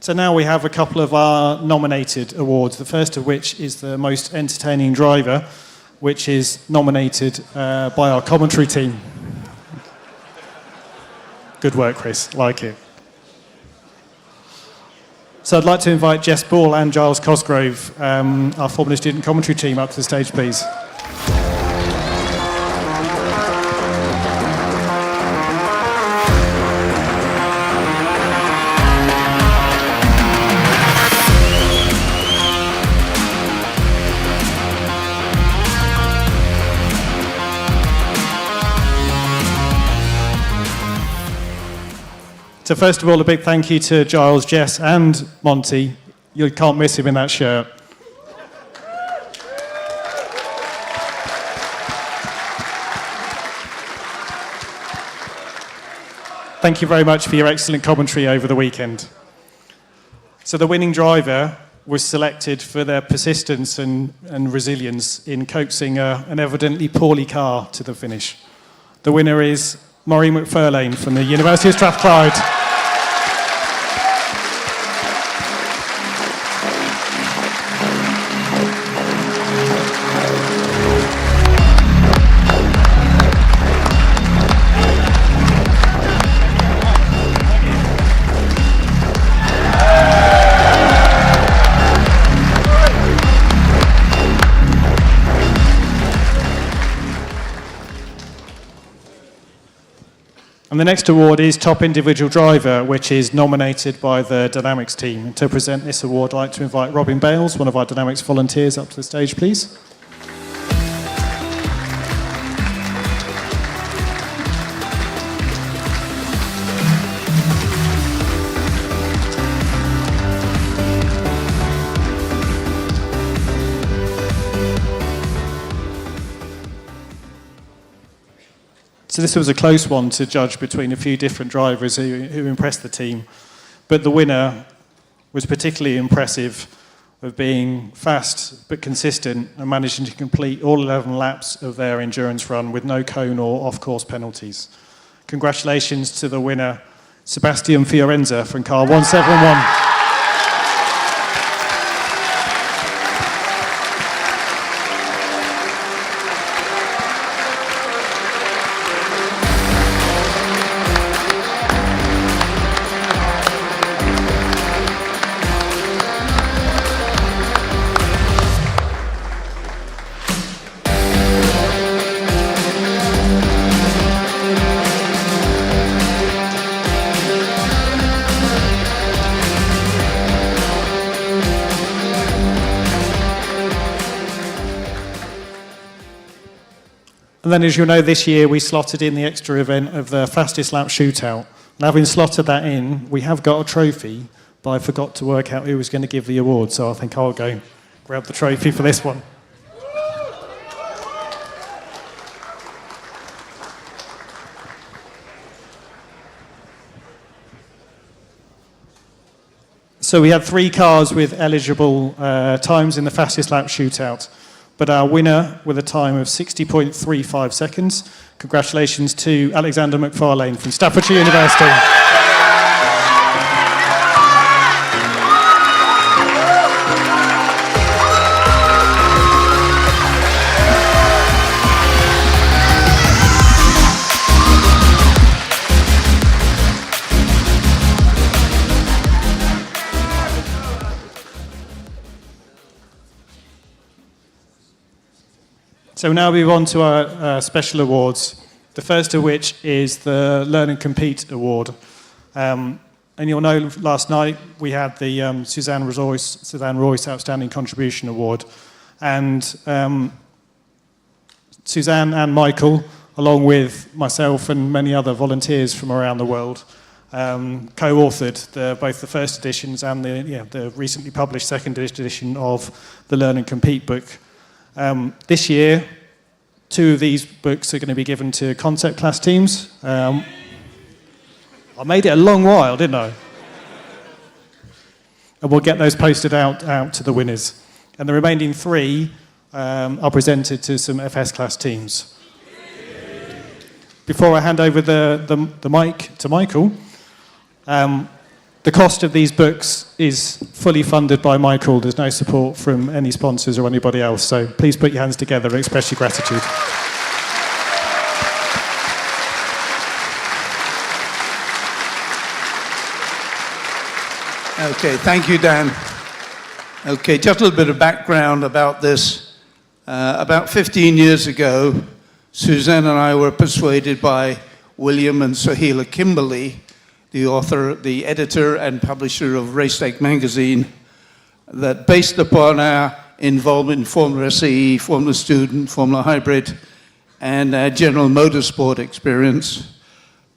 So now we have a couple of our nominated awards, the first of which is the most entertaining driver, which is nominated by our commentary team. Good work, Chris. Like it. So I'd like to invite Jess Ball and Giles Cosgrove, our Formula Student commentary team, up to the stage, please. So first of all, a big thank you to Giles, Jess and Monty. You can't miss him in that shirt. Thank you very much for your excellent commentary over the weekend. So the winning driver was selected for their persistence and resilience in coaxing an evidently poorly car to the finish. The winner is Maureen McFarlane from the University of Strathclyde. And the next award is Top Individual Driver, which is nominated by the Dynamics team. And to present this award, I'd like to invite Robin Bales, one of our Dynamics volunteers, up to the stage, please. So this was a close one to judge between a few different drivers who impressed the team. But the winner was particularly impressive of being fast but consistent and managing to complete all 11 laps of their endurance run with no cone or off-course penalties. Congratulations to the winner, Sebastian Fiorenza from car 171. And then, as you'll know, this year we slotted in the extra event of the fastest lap shootout. And having slotted that in, we have got a trophy, but I forgot to work out who was going to give the award, so I think I'll go grab the trophy for this one. So we had 3 cars with eligible times in the fastest lap shootout. But our winner with a time of 60.35 seconds. Congratulations to Alexander McFarlane from Staffordshire University. So now we move on to our special awards, the first of which is the Learn and Compete Award. And you'll know last night we had the Suzanne Royce Outstanding Contribution Award. And Suzanne and Michael, along with myself and many other volunteers from around the world, co-authored both the first editions and the recently published second edition of the Learn and Compete book. This year, 2 of these books are going to be given to concept class teams. I made it a long while, didn't I? And we'll get those posted out to the winners. And the remaining 3 are presented to some FS class teams. Before I hand over the mic to Michael, the cost of these books is fully funded by Michael. There's no support from any sponsors or anybody else. So please put your hands together and express your gratitude. Okay, thank you, Dan. Okay, just a little bit of background about this. About 15 years ago, Suzanne and I were persuaded by William and Sohaila Kimberley, the author, the editor and publisher of Racetech magazine, that based upon our involvement in Formula SE, Formula Student, Formula Hybrid, and our general motorsport experience,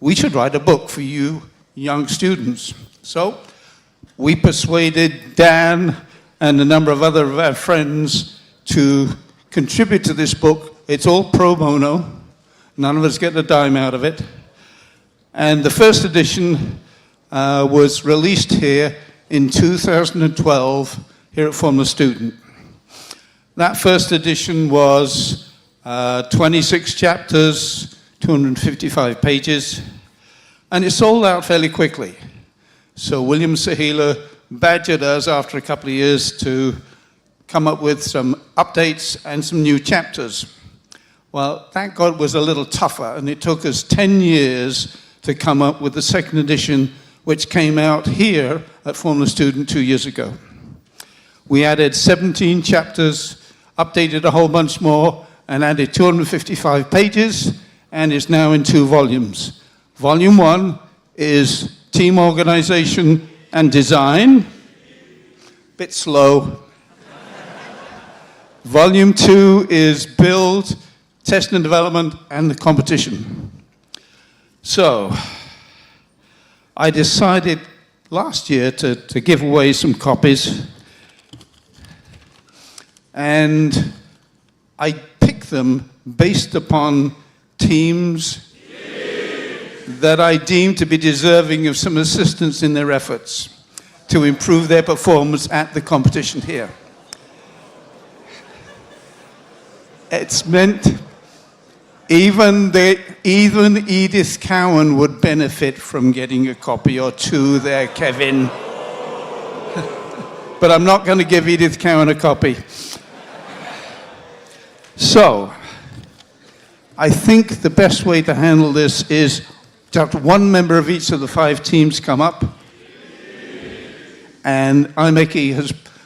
we should write a book for you young students. So we persuaded Dan and a number of other of our friends to contribute to this book. It's all pro bono. None of us get a dime out of it. And the first edition was released here in 2012 here at Formula Student. That first edition was 26 chapters, 255 pages, and it sold out fairly quickly. So William Sohaila badgered us after a couple of years to come up with some updates and some new chapters. Well, thank God it was a little tougher, and it took us 10 years to come up with the second edition, which came out here at Formula Student 2 years ago. We added 17 chapters, updated a whole bunch more, and added 255 pages, and is now in 2 volumes. Volume 1 is team organization and design. Bit slow. Volume 2 is build, test and development, and the competition. So, I decided last year to give away some copies, and I picked them based upon teams that I deemed to be deserving of some assistance in their efforts to improve their performance at the competition here. It's meant even Edith Cowan would benefit from getting a copy or two there, Kevin. But I'm not going to give Edith Cowan a copy. So, I think the best way to handle this is to have one member of each of the 5 teams come up. And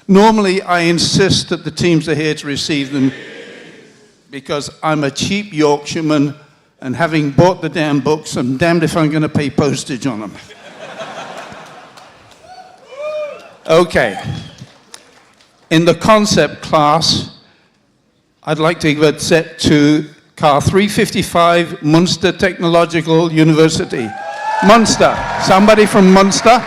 normally I insist that the teams are here to receive them because I'm a cheap Yorkshireman, and having bought the damn books, I'm damned if I'm going to pay postage on them. Okay. In the concept class, I'd like to give a set to car 355, Munster Technological University. Munster. Somebody from Munster?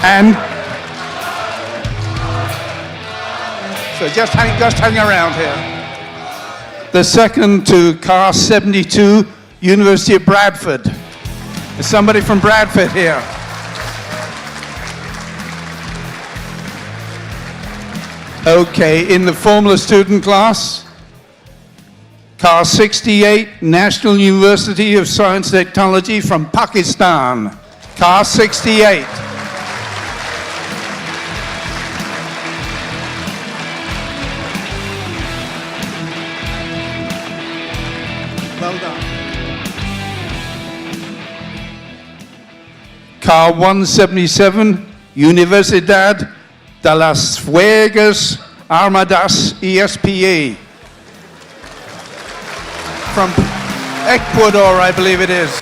And so just hang around here. The second to car 72, University of Bradford. Is somebody from Bradford here? Okay, in the Formula student class, car 68, National University of Science and Technology from Pakistan. Car 68. Well done. Car 177, Universidad de las Fuerzas Armadas ESPA. From Ecuador, I believe it is.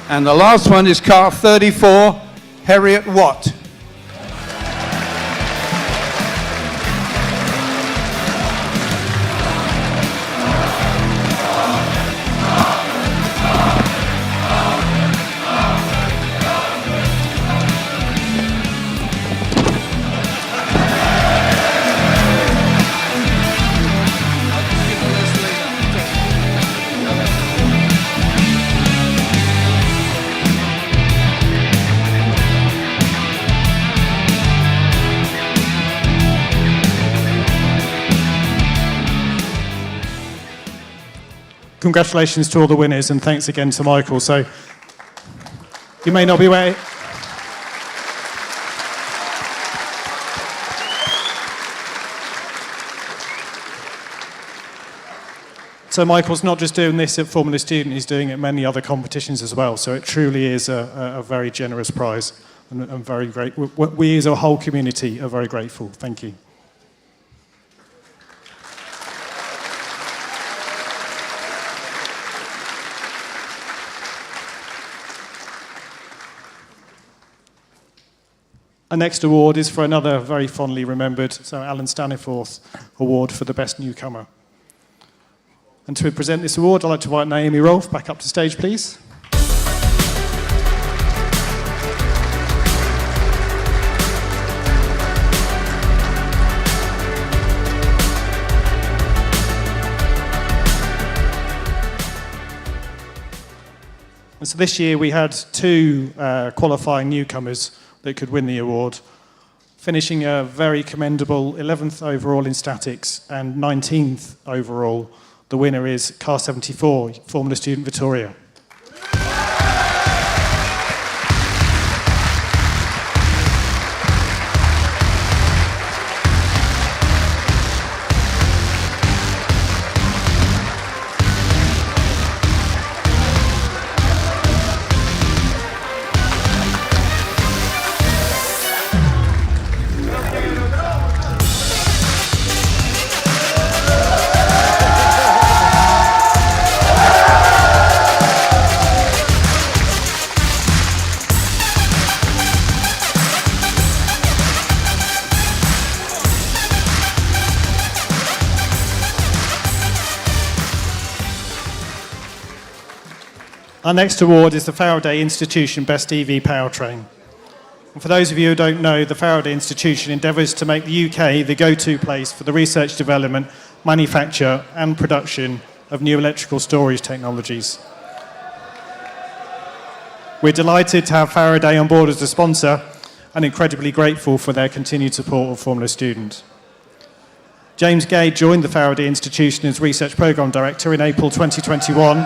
And the last one is car 34, Harriet Watt. Congratulations to all the winners, and thanks again to Michael. So, you may not be aware. So Michael's not just doing this at Formula Student, he's doing it at many other competitions as well. So it truly is a very generous prize, and I'm very great. We as a whole community are very grateful. Thank you. Our next award is for another very fondly remembered, so Alan Staniforth Award for the Best Newcomer. And to present this award, I'd like to invite Naomi Rolfe back up to stage, please. And so this year we had 2 qualifying newcomers that could win the award, finishing a very commendable 11th overall in statics and 19th overall. The winner is car 74, Formula Student Vittoria. Our next award is the Faraday Institution Best EV Powertrain. And for those of you who don't know, the Faraday Institution endeavours to make the UK the go-to place for the research, development, manufacture and production of new electrical storage technologies. We're delighted to have Faraday on board as a sponsor and incredibly grateful for their continued support of Formula Student. James Gay joined the Faraday Institution as Research Programme Director in April 2021,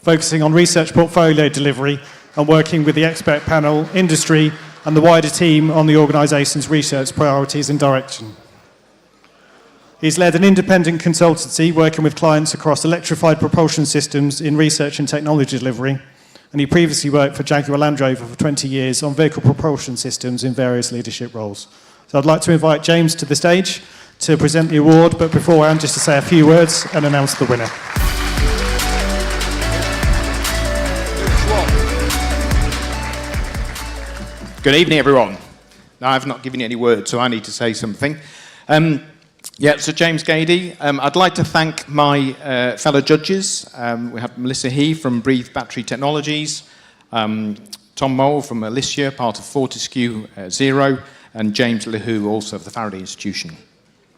focusing on research portfolio delivery and working with the expert panel, industry and the wider team on the organisation's research priorities and direction. He's led an independent consultancy working with clients across electrified propulsion systems in research and technology delivery, and he previously worked for Jaguar Land Rover for 20 years on vehicle propulsion systems in various leadership roles. So I'd like to invite James to the stage to present the award, but beforehand just to say a few words and announce the winner. Good evening, everyone. Now, I've not given you any words, so I need to say something. So James Gady, I'd like to thank my fellow judges. We have Melissa He from Breathe Battery Technologies, Tom Mole from Alicia, part of Fortescue Zero, and James Lehoux, also of the Faraday Institution.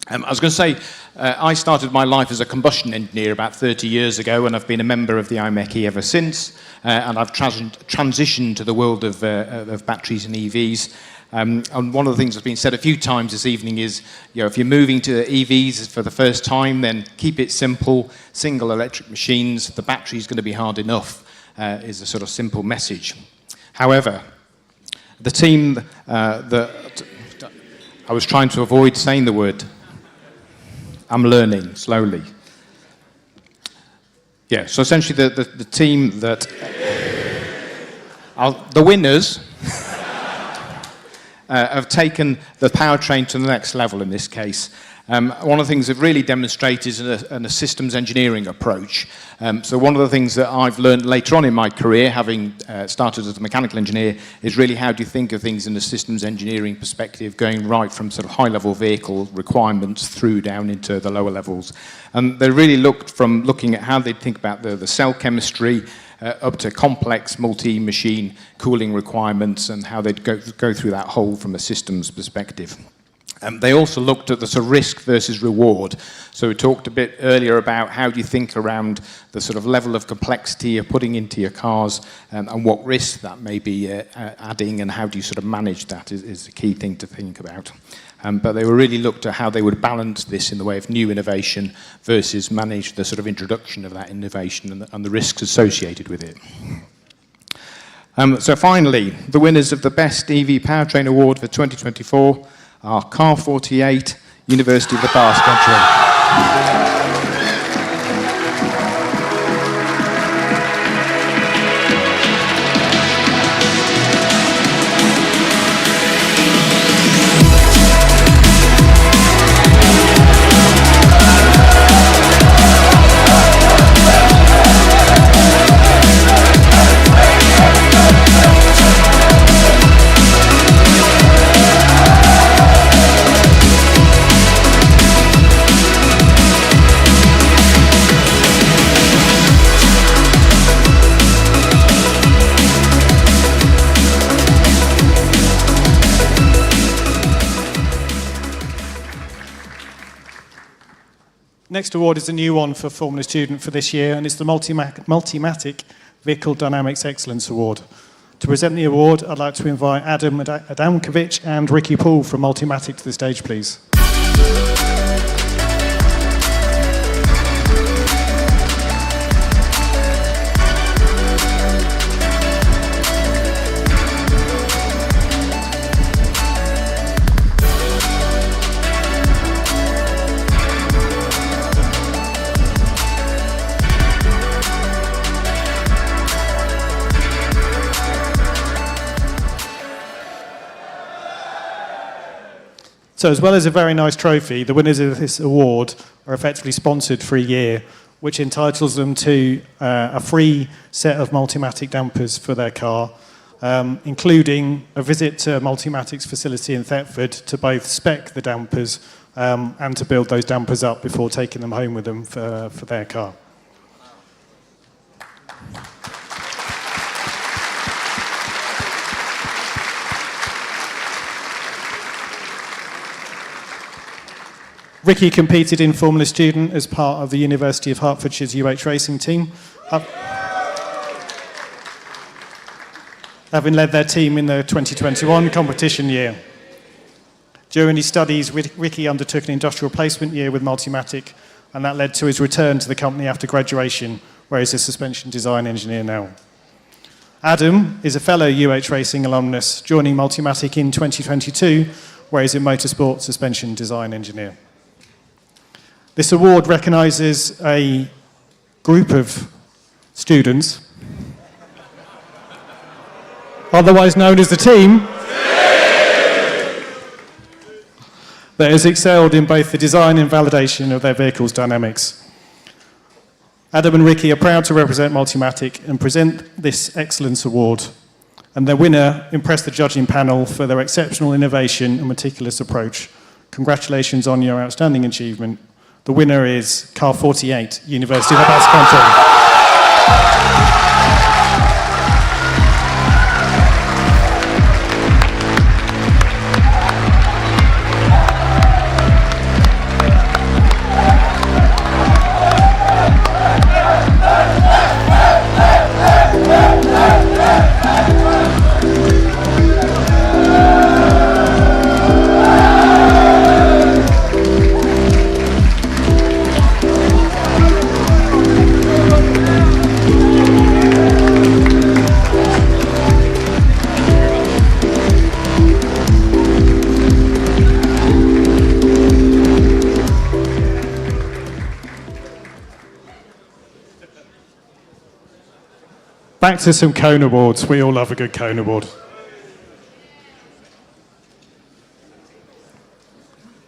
I was going to say, I started my life as a combustion engineer about 30 years ago, and I've been a member of the IMechE ever since, and I've transitioned to the world of batteries and EVs. And one of the things that's been said a few times this evening is, if you're moving to EVs for the first time, then keep it simple, single electric machines, the battery's going to be hard enough, is a sort of simple message. However, the team that I was trying to avoid saying the word, I'm learning slowly. Yeah, so essentially the team that are the winners have taken the powertrain to the next level in this case. One of the things they've really demonstrated is a systems engineering approach. So one of the things that I've learned later on in my career, having started as a mechanical engineer, is really how do you think of things in a systems engineering perspective, going right from sort of high-level vehicle requirements through down into the lower levels. And they really looked from looking at how they'd think about the cell chemistry, up to complex multi-machine cooling requirements and how they'd go through that whole from a systems perspective. They also looked at the sort of risk versus reward. So we talked a bit earlier about how do you think around the sort of level of complexity you're putting into your cars and what risk that may be adding and how do you sort of manage that is the key thing to think about. But they were really looked at how they would balance this in the way of new innovation versus manage the sort of introduction of that innovation and the risks associated with it. So finally, the winners of the Best EV Powertrain Award for 2024 are Car 48, University of the Basque Country. Next award is a new one for Formula Student for this year, and it's the Multimatic Vehicle Dynamics Excellence Award. To present the award, I'd like to invite Adam Adamkovic and Ricky Poole from Multimatic to the stage, please. So as well as a very nice trophy, the winners of this award are effectively sponsored for a year, which entitles them to a free set of Multimatic dampers for their car, including a visit to Multimatic's facility in Thetford to both spec the dampers and to build those dampers up before taking them home with them for their car. Ricky competed in Formula Student as part of the University of Hertfordshire's UH racing team, having led their team in the 2021 competition year. During his studies, Ricky undertook an industrial placement year with Multimatic, and that led to his return to the company after graduation, where he's a suspension design engineer now. Adam is a fellow UH Racing alumnus, joining Multimatic in 2022, where he's a motorsport suspension design engineer. This award recognises a group of students, otherwise known as the team, that has excelled in both the design and validation of their vehicle's dynamics. Adam and Ricky are proud to represent Multimatic and present this Excellence Award. And their winner impressed the judging panel for their exceptional innovation and meticulous approach. Congratulations on your outstanding achievement. The winner is Car 48, University of the Basque Country. Back to some cone awards. We all love a good cone award.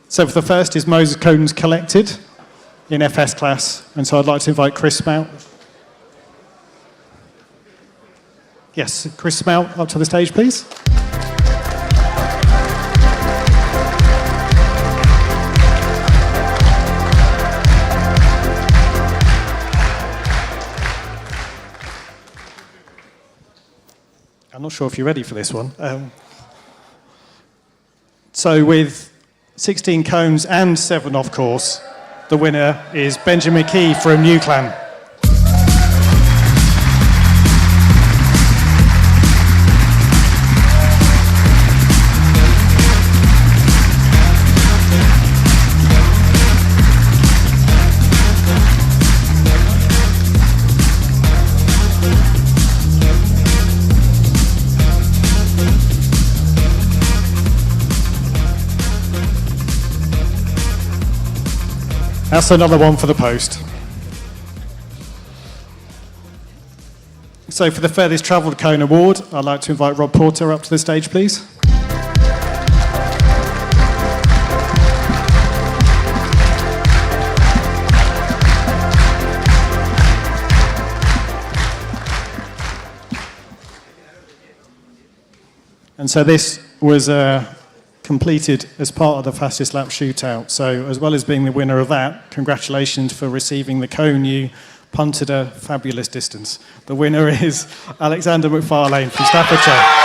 So for the first is Moses Cones Collected in FS class. And so I'd like to invite Chris Smout. Yes, Chris Smout up to the stage, please. I'm not sure if you're ready for this one. So with 16 cones and 7 off course, the winner is Benjamin McKee from New Clan. That's another one for the post. So for the Furthest Travelled Cone Award, I'd like to invite Rob Porter up to the stage, please. And so this was completed as part of the fastest lap shootout. So as well as being the winner of that, congratulations for receiving the cone. You punted a fabulous distance. The winner is Alexander McFarlane from Staffordshire.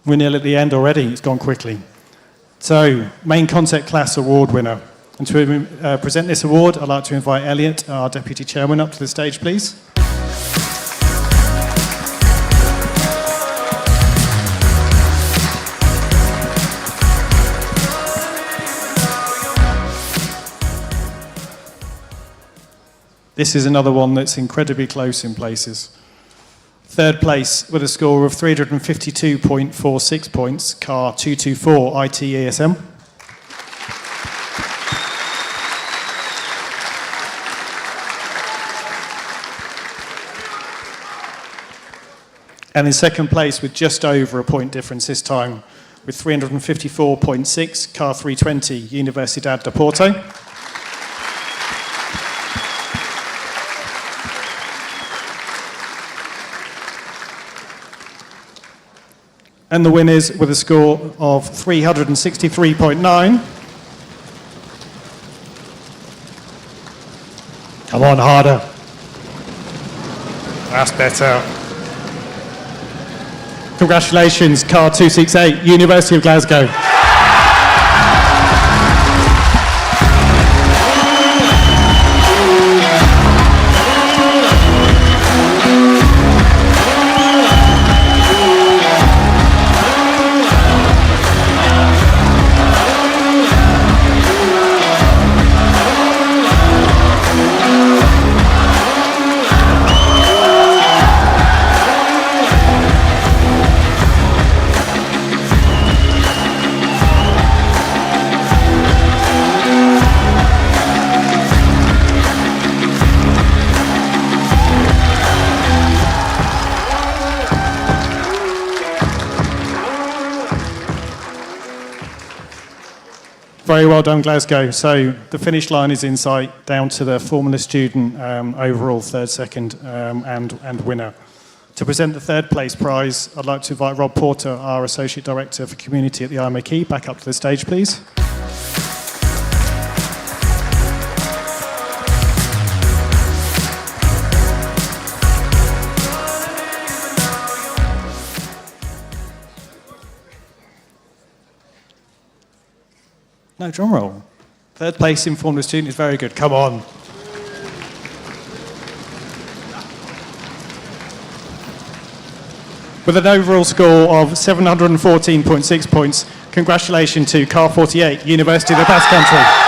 We're nearly at the end already. It's gone quickly. So, main concept class award winner. And to present this award, I'd like to invite Elliot, our deputy chairman, up to the stage, please. This is another one that's incredibly close in places. Third place with a score of 352.46 points, car 224 IT ESM. And in second place with just over a point difference this time, with 354.6, car 320, Universidad de Porto. And the winners with a score of 363.9. Come on, harder. That's better. Congratulations, car 268, University of Glasgow. Very well done, Glasgow. So the finish line is in sight, down to the Formula student, overall third, second, and winner. To present the third place prize, I'd like to invite Rob Porter, our Associate Director for Community at the IMA back up to the stage, please. No, drum roll. Third place in Formula student is very good. Come on. With an overall score of 714.6 points, congratulations to car 48, University of the Basque Country.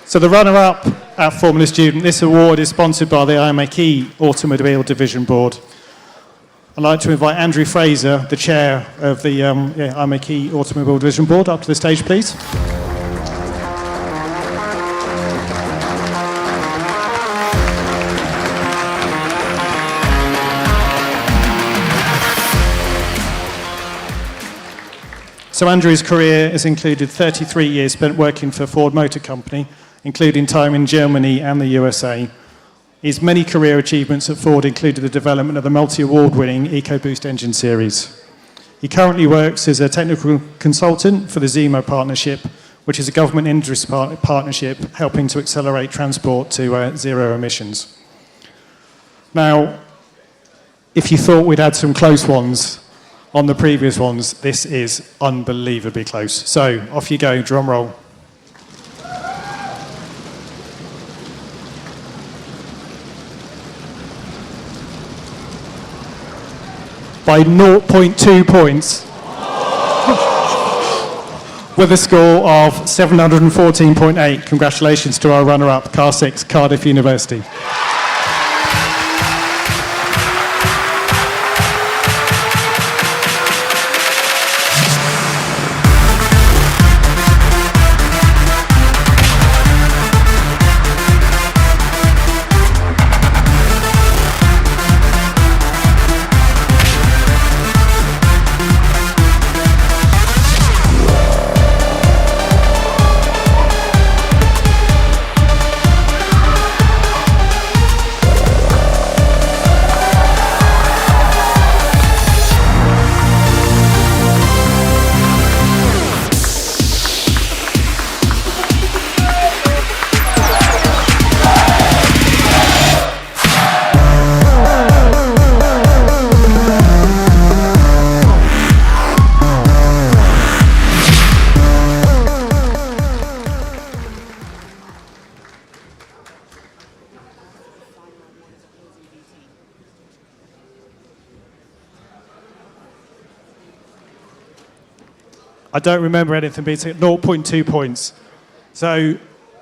So the runner-up at Formula Student, this award is sponsored by the IMA Automobile Division Board. I'd like to invite Andrew Fraser, the chair of the IMA Automobile Division Board, up to the stage, please. So Andrew's career has included 33 years spent working for Ford Motor Company, including time in Germany and the USA. His many career achievements at Ford included the development of the multi-award-winning EcoBoost engine series. He currently works as a technical consultant for the Zemo Partnership, which is a government industry partnership helping to accelerate transport to zero emissions. Now, if you thought we'd had some close ones on the previous ones, this is unbelievably close. So, off you go, drum roll. By 0.2 points, with a score of 714.8. Congratulations to our runner-up, Car 6, Cardiff University. I don't remember anything being 0.2 points. So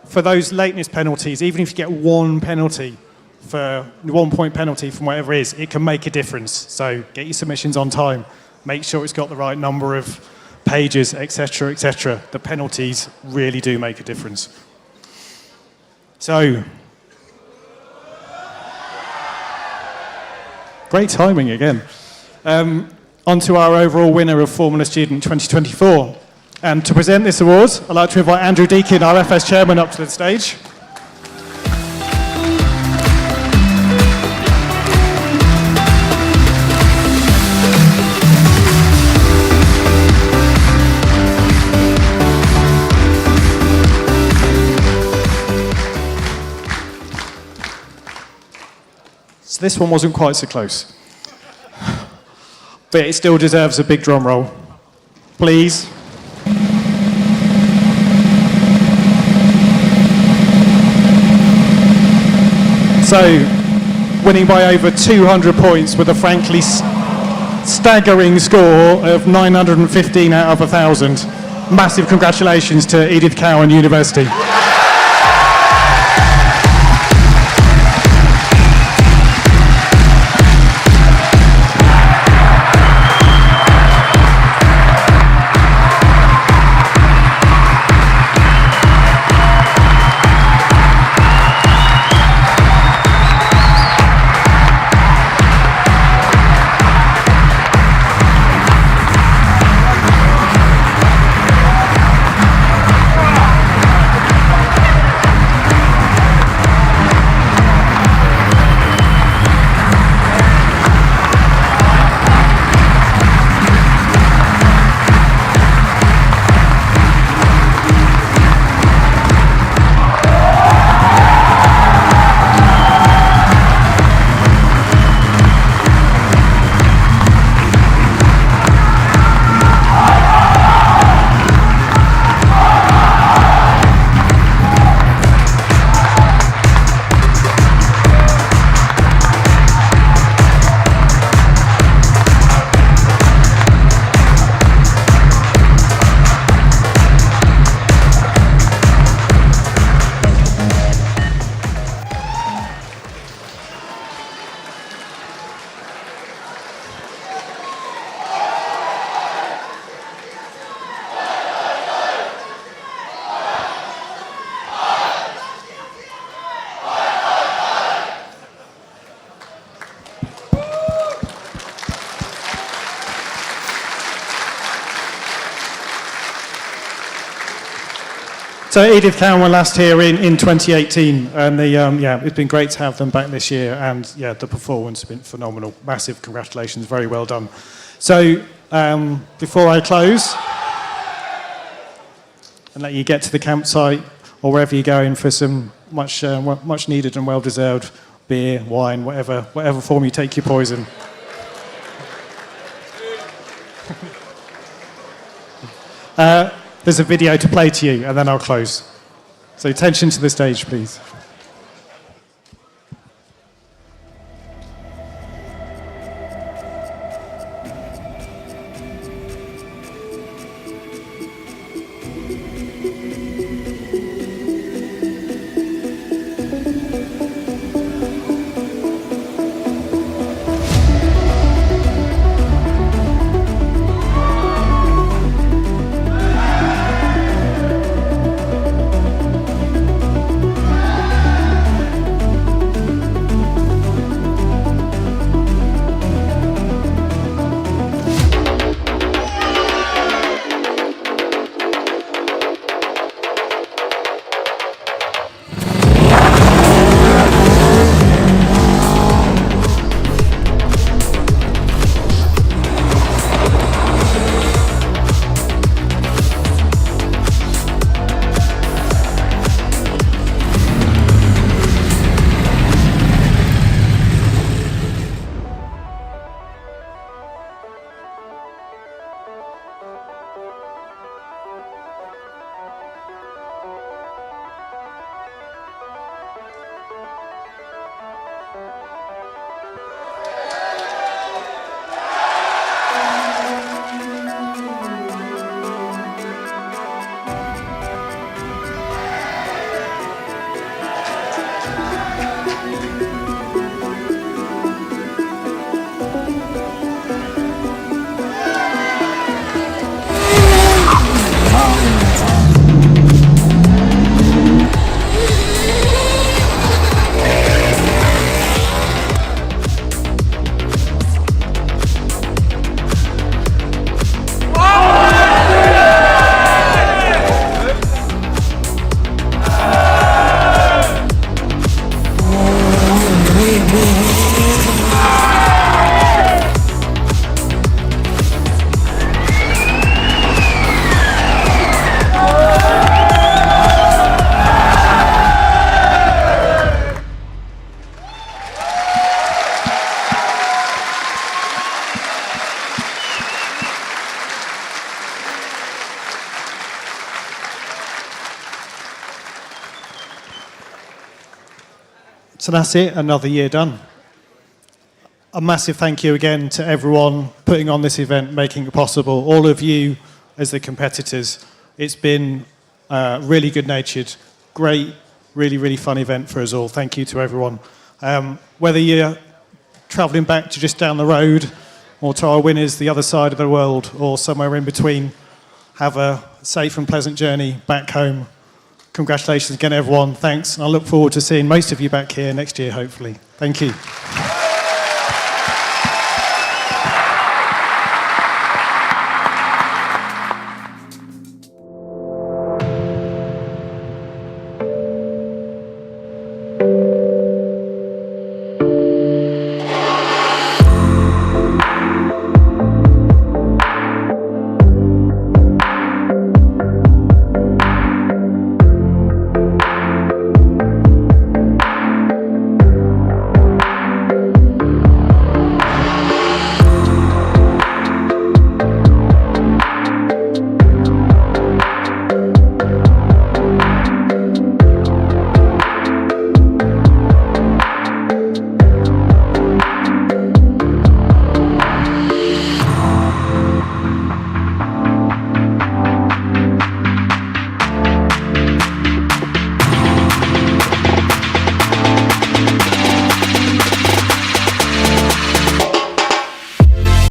for those lateness penalties, even if you get one penalty for 1 point penalty from whatever it is, it can make a difference. So get your submissions on time, make sure it's got the right number of pages, etc., etc. The penalties really do make a difference. So, great timing again. On to our overall winner of Formula Student 2024. And to present this award, I'd like to invite Andrew Deakin, our FS chairman, up to the stage. So this one wasn't quite so close. But it still deserves a big drum roll. Please. So, winning by over 200 points with a frankly staggering score of 915 out of 1,000. Massive congratulations to Edith Cowan University. So Edith Cowan were last here in 2018, and it's been great to have them back this year, and the performance has been phenomenal. Massive congratulations, very well done. So before I close, and let you get to the campsite or wherever you're going for some much needed and well-deserved beer, wine, whatever form you take your poison. There's a video to play to you, and then I'll close. So attention to the stage, please. So that's it, another year done. A massive thank you again to everyone putting on this event, making it possible. All of you as the competitors. It's been really good-natured, great, really, really fun event for us all. Thank you to everyone. Whether you're travelling back to just down the road or to our winners the other side of the world or somewhere in between, have a safe and pleasant journey back home. Congratulations again, everyone. Thanks. And I look forward to seeing most of you back here next year, hopefully. Thank you.